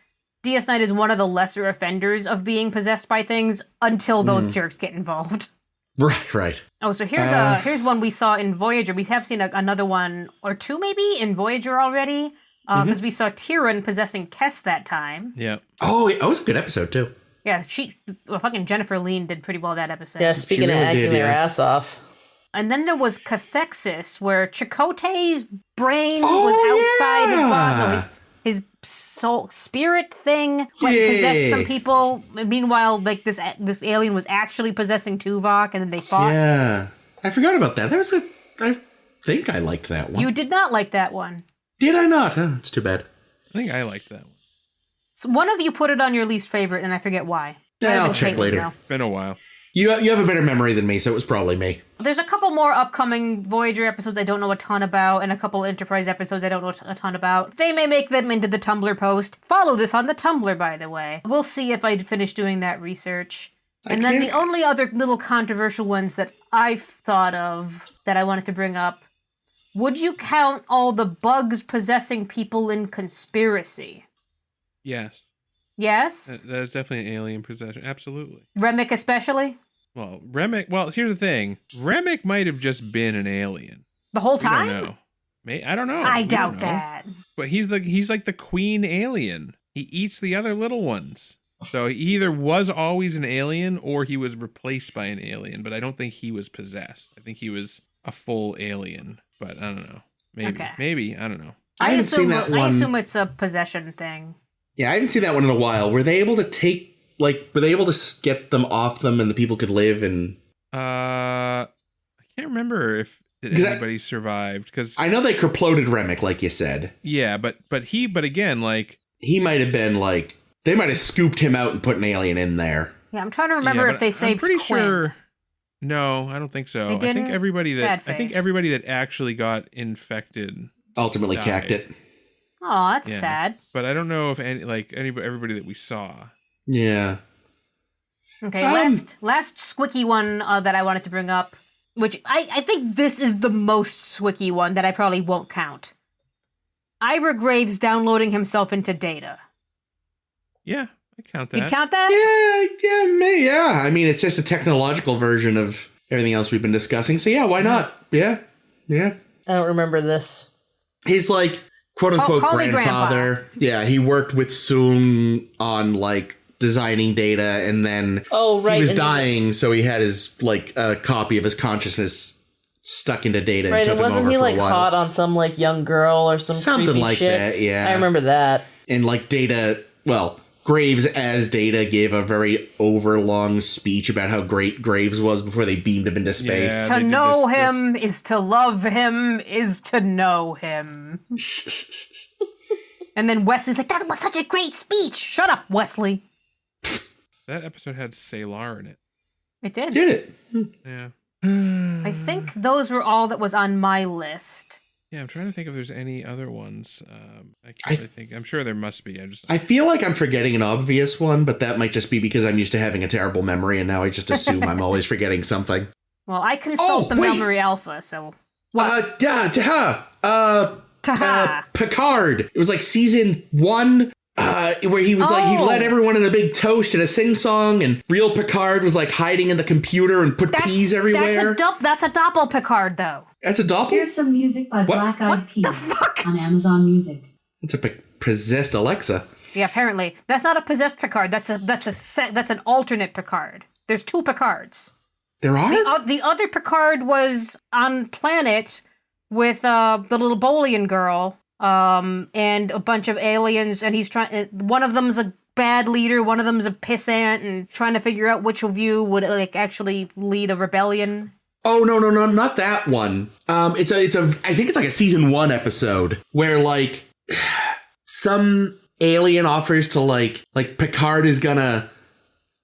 B: DS9 is one of the lesser offenders of being possessed by things until those jerks get involved.
D: Right.
B: Oh, so here's one we saw in Voyager. We have seen another one or two maybe in Voyager already. Because we saw Tyrion possessing Kess that time.
C: Yeah.
D: Oh, it was a good episode, too.
B: Yeah, fucking Jennifer Lean did pretty well that episode.
A: Yeah, speaking of acting their ass off.
B: And then there was Cathexis, where Chakotay's brain was outside his body. No, his soul spirit thing went and possessed some people. Meanwhile, like this alien was actually possessing Tuvok, and then they fought.
D: Yeah, I forgot about that. I think I liked that one.
B: You did not like that one.
D: Did I not? Oh, it's too bad.
C: I think I liked that one.
B: So one of you put it on your least favorite, and I forget why.
D: Yeah, I'll check later.
C: It's been a while.
D: You have a better memory than me, so it was probably me.
B: There's a couple more upcoming Voyager episodes I don't know a ton about, and a couple Enterprise episodes I don't know a ton about. They may make them into the Tumblr post. Follow this on the Tumblr, by the way. We'll see if I finish doing that research. And then the only other little controversial ones that I've thought of that I wanted to bring up. Would you count all the bugs possessing people in Conspiracy?
C: Yes.
B: Yes?
C: That is definitely an alien possession. Absolutely.
B: Remick especially?
C: Well, here's the thing. Remick might have just been an alien.
B: The whole time?
C: I don't know. I don't know.
B: I doubt that.
C: But he's like the queen alien. He eats the other little ones. So he either was always an alien or he was replaced by an alien. But I don't think he was possessed. I think he was a full alien. But I don't know. Maybe.
B: Okay.
C: Maybe. I don't know.
D: I haven't seen that one.
B: I assume it's a possession thing.
D: Yeah, I haven't seen that one in a while. Were they able to get them off them and the people could live and...
C: I can't remember if anybody survived. Because
D: I know they corploded Remick, like you said.
C: Yeah, but again, like...
D: He might have been like... They might have scooped him out and put an alien in there.
B: Yeah, I'm trying to remember if they saved Quinn.
C: I'm pretty sure... No, I don't think so. I think everybody that actually got infected
D: ultimately cacked it.
B: Oh, that's sad.
C: But I don't know if everybody that we saw.
D: Yeah.
B: Okay, last squicky one that I wanted to bring up, which I think this is the most squicky one that I probably won't count. Ira Graves downloading himself into Data.
C: Yeah. I count that.
B: You'd count that?
D: Yeah. I mean, it's just a technological version of everything else we've been discussing. So yeah, why not? Yeah.
A: I don't remember this.
D: He's like, quote unquote, grandfather. Yeah, he worked with Soong on like designing Data, and then he was dying, so he had his like a copy of his consciousness stuck into Data.
A: Right,
D: and
A: and wasn't he like hot on some like young girl or something creepy
D: like
A: shit?
D: That? Yeah,
A: I remember that.
D: And like Data, Graves as Data gave a very overlong speech about how great Graves was before they beamed him into space.
B: Yeah, to know him is to love him is to know him. And then Wesley's like, that was such a great speech. Shut up, Wesley.
C: That episode had Salar in it.
B: It did.
D: Did it?
C: Yeah.
B: I think those were all that was on my list.
C: Yeah, I'm trying to think if there's any other ones. I can't really think. I'm sure there must be.
D: I feel like I'm forgetting an obvious one, but that might just be because I'm used to having a terrible memory, and now I just assume I'm always forgetting something.
B: Well, I consult the memory alpha, so...
D: Picard. It was like season 1, where he was like, he led everyone in a big toast and a sing-song, and real Picard was like hiding in the computer and put peas everywhere.
B: That's a doppel Picard, though.
D: That's a doppel?
E: Here's some music by Black Eyed Peas on Amazon Music.
D: It's a possessed Alexa.
B: Yeah, apparently. That's not a possessed Picard. That's an alternate Picard. There's 2 Picards.
D: There are?
B: The other Picard was on planet with the little Bolian girl and a bunch of aliens, and he's trying. One of them's a bad leader, one of them's a pissant, and trying to figure out which of you would like actually lead a rebellion.
D: Oh no, not that one. It's a I think it's like a season 1 episode where like some alien offers to like Picard is gonna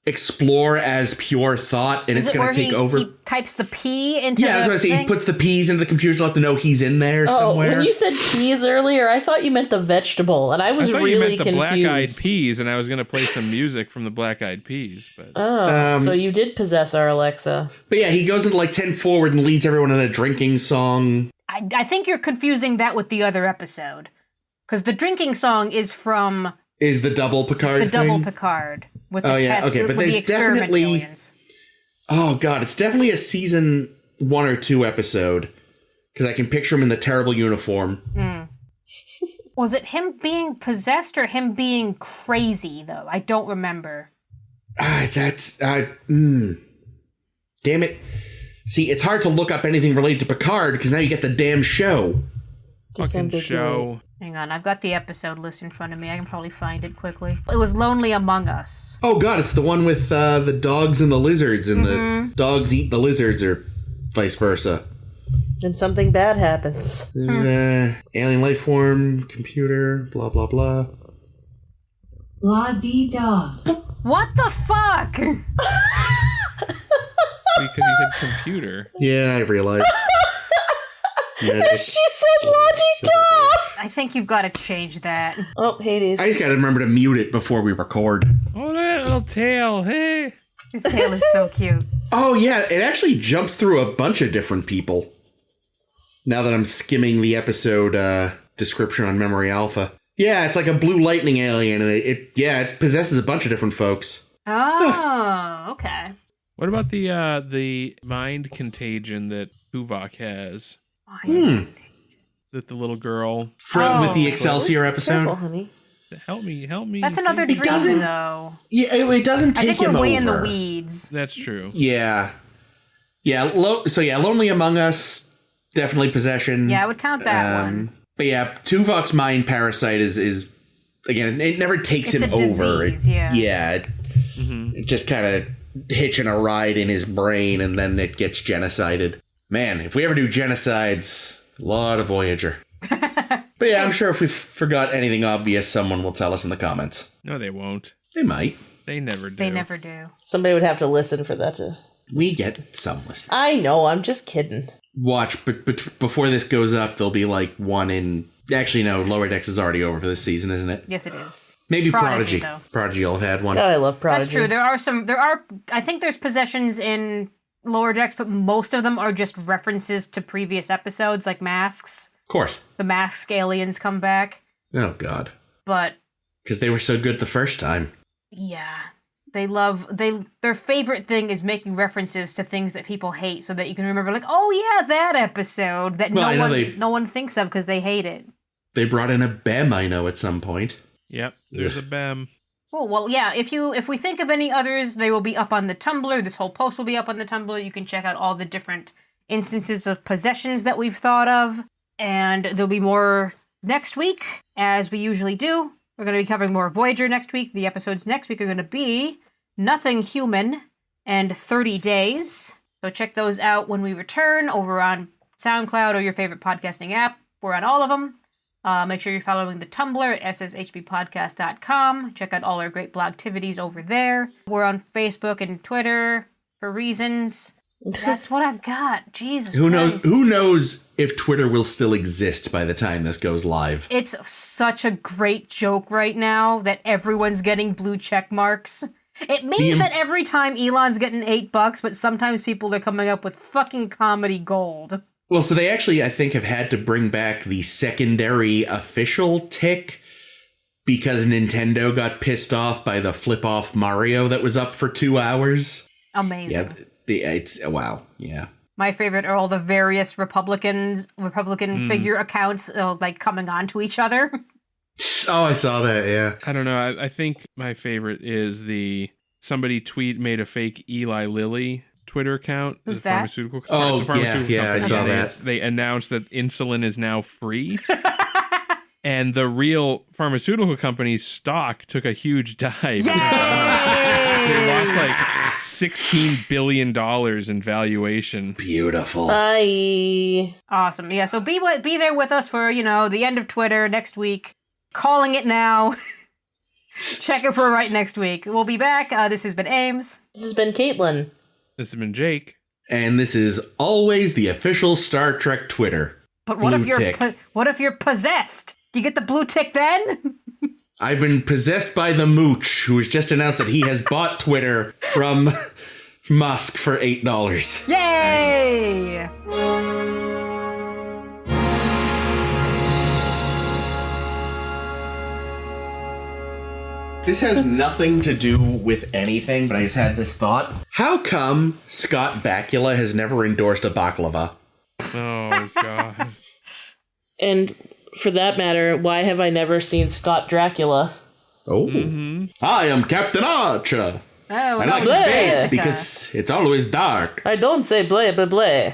D: explore as pure thought, and it's going to take over. He
B: types the P into
D: I was going to say, he puts the P's into the computer to let them know he's in there somewhere.
A: When you said peas earlier, I thought you meant the vegetable, and I was really confused. I thought you meant
C: the Black Eyed Peas, and I was going to play some music from the Black Eyed Peas. But
A: so you did possess our Alexa.
D: But yeah, he goes into like 10 forward and leads everyone in a drinking song.
B: I think you're confusing that with the other episode, because the drinking song is from...
D: Is the double Picard
B: The double Picard. With the test,
D: okay, but there's definitely...
B: aliens.
D: Oh, God, it's definitely a season 1 or 2 episode, because I can picture him in the terrible uniform.
B: Was it him being possessed or him being crazy, though? I don't remember.
D: Damn it. See, it's hard to look up anything related to Picard, because now you get the damn show.
C: Fucking show.
B: Hang on, I've got the episode list in front of me. I can probably find it quickly. It was Lonely Among Us.
D: Oh god, it's the one with the dogs and the lizards, and the dogs eat the lizards, or vice versa.
A: And something bad happens.
D: Alien life form, computer, blah blah blah.
E: La-dee-da.
B: What the fuck?
C: Because he said computer.
D: Yeah, I realized.
A: She said la-dee-da!
B: I think you've got to change that.
A: Oh, Hades.
D: I just gotta remember to mute it before we record.
C: Oh, that little tail, hey!
B: His tail is so cute.
D: Oh yeah, it actually jumps through a bunch of different people. Now that I'm skimming the episode description on Memory Alpha. Yeah, it's like a blue lightning alien, and it possesses a bunch of different folks.
B: Oh, okay.
C: What about the mind contagion that Tuvok has? That the little girl
D: with the Excelsior episode.
A: Careful, honey.
C: Help me.
B: That's another dream, though.
D: Yeah, it doesn't take him over.
B: I think we're way in the weeds.
C: That's true.
D: Yeah. Lonely Among Us, definitely possession.
B: Yeah, I would count that one.
D: But yeah, Tuvok's mind parasite is again, it never takes him over.
B: Disease,
D: it just kind of hitching a ride in his brain, and then it gets genocided. Man, if we ever do genocides, a lot of Voyager. But yeah, I'm sure if we forgot anything obvious, someone will tell us in the comments.
C: No, they won't.
D: They might.
C: They never do.
B: They never do.
A: Somebody would have to listen for that to...
D: We get some listeners.
A: I know, I'm just kidding.
D: Watch, but before this goes up, there'll be like one in... Actually, no, Lower Decks is already over for this season, isn't it?
B: Yes, it is.
D: Maybe Prodigy. Prodigy will have had one.
A: God, I love Prodigy.
B: That's true. I think there's possessions in Lower Decks, but most of them are just references to previous episodes, like masks.
D: Of course.
B: The mask aliens come back.
D: Oh, God.
B: But...
D: Because they were so good the first time.
B: Yeah. Their favorite thing is making references to things that people hate so that you can remember, like, oh, yeah, that episode that no one thinks of because they hate it.
D: They brought in a BEM, I know, at some point.
C: Yep, there's a BEM.
B: Well, yeah, if we think of any others, they will be up on the Tumblr. This whole post will be up on the Tumblr. You can check out all the different instances of possessions that we've thought of. And there'll be more next week, as we usually do. We're going to be covering more Voyager next week. The episodes next week are going to be Nothing Human and 30 Days. So check those out when we return over on SoundCloud or your favorite podcasting app. We're on all of them. Make sure you're following the Tumblr at sshbpodcast.com. Check out all our great blog activities over there. We're on Facebook and Twitter for reasons. That's what I've got. Jesus
D: Who
B: Christ.
D: Who knows if Twitter will still exist by the time this goes live?
B: It's such a great joke right now that everyone's getting blue check marks. It means that every time Elon's getting $8, but sometimes people are coming up with fucking comedy gold.
D: Well, so they actually, I think, have had to bring back the secondary official tick because Nintendo got pissed off by the flip-off Mario that was up for 2 hours.
B: Amazing.
D: Yeah, it's wow. Yeah.
B: My favorite are all the various Republican figure accounts like coming on to each other.
D: Oh, I saw that. Yeah.
C: I don't know. I think my favorite is somebody made a fake Eli Lilly Twitter account.
B: Who's that?
C: Pharmaceutical.
D: Oh,
C: it's a pharmaceutical
D: yeah, I saw that.
C: They announced that insulin is now free. And the real pharmaceutical company's stock took a huge dive. They lost like $16 billion in valuation.
D: Beautiful.
A: Bye.
B: Awesome. Yeah, so be there with us for, the end of Twitter next week. Calling it now. Check it for right next week. We'll be back. This has been Ames.
A: This has been Caitlin.
C: This has been Jake.
D: And this is always the official Star Trek Twitter.
B: But what if you're possessed? Do you get the blue tick then?
D: I've been possessed by the Mooch, who has just announced that he has bought Twitter from Musk for $8.
B: Yay!
D: This has nothing to do with anything, but I just had this thought. How come Scott Bakula has never endorsed a baklava?
C: Oh, God.
A: And for that matter, why have I never seen Scott Dracula?
D: Oh. Mm-hmm. I am Captain Archer.
B: Oh,
D: I like space because it's always dark.
A: I don't say bleh, bleh, bleh.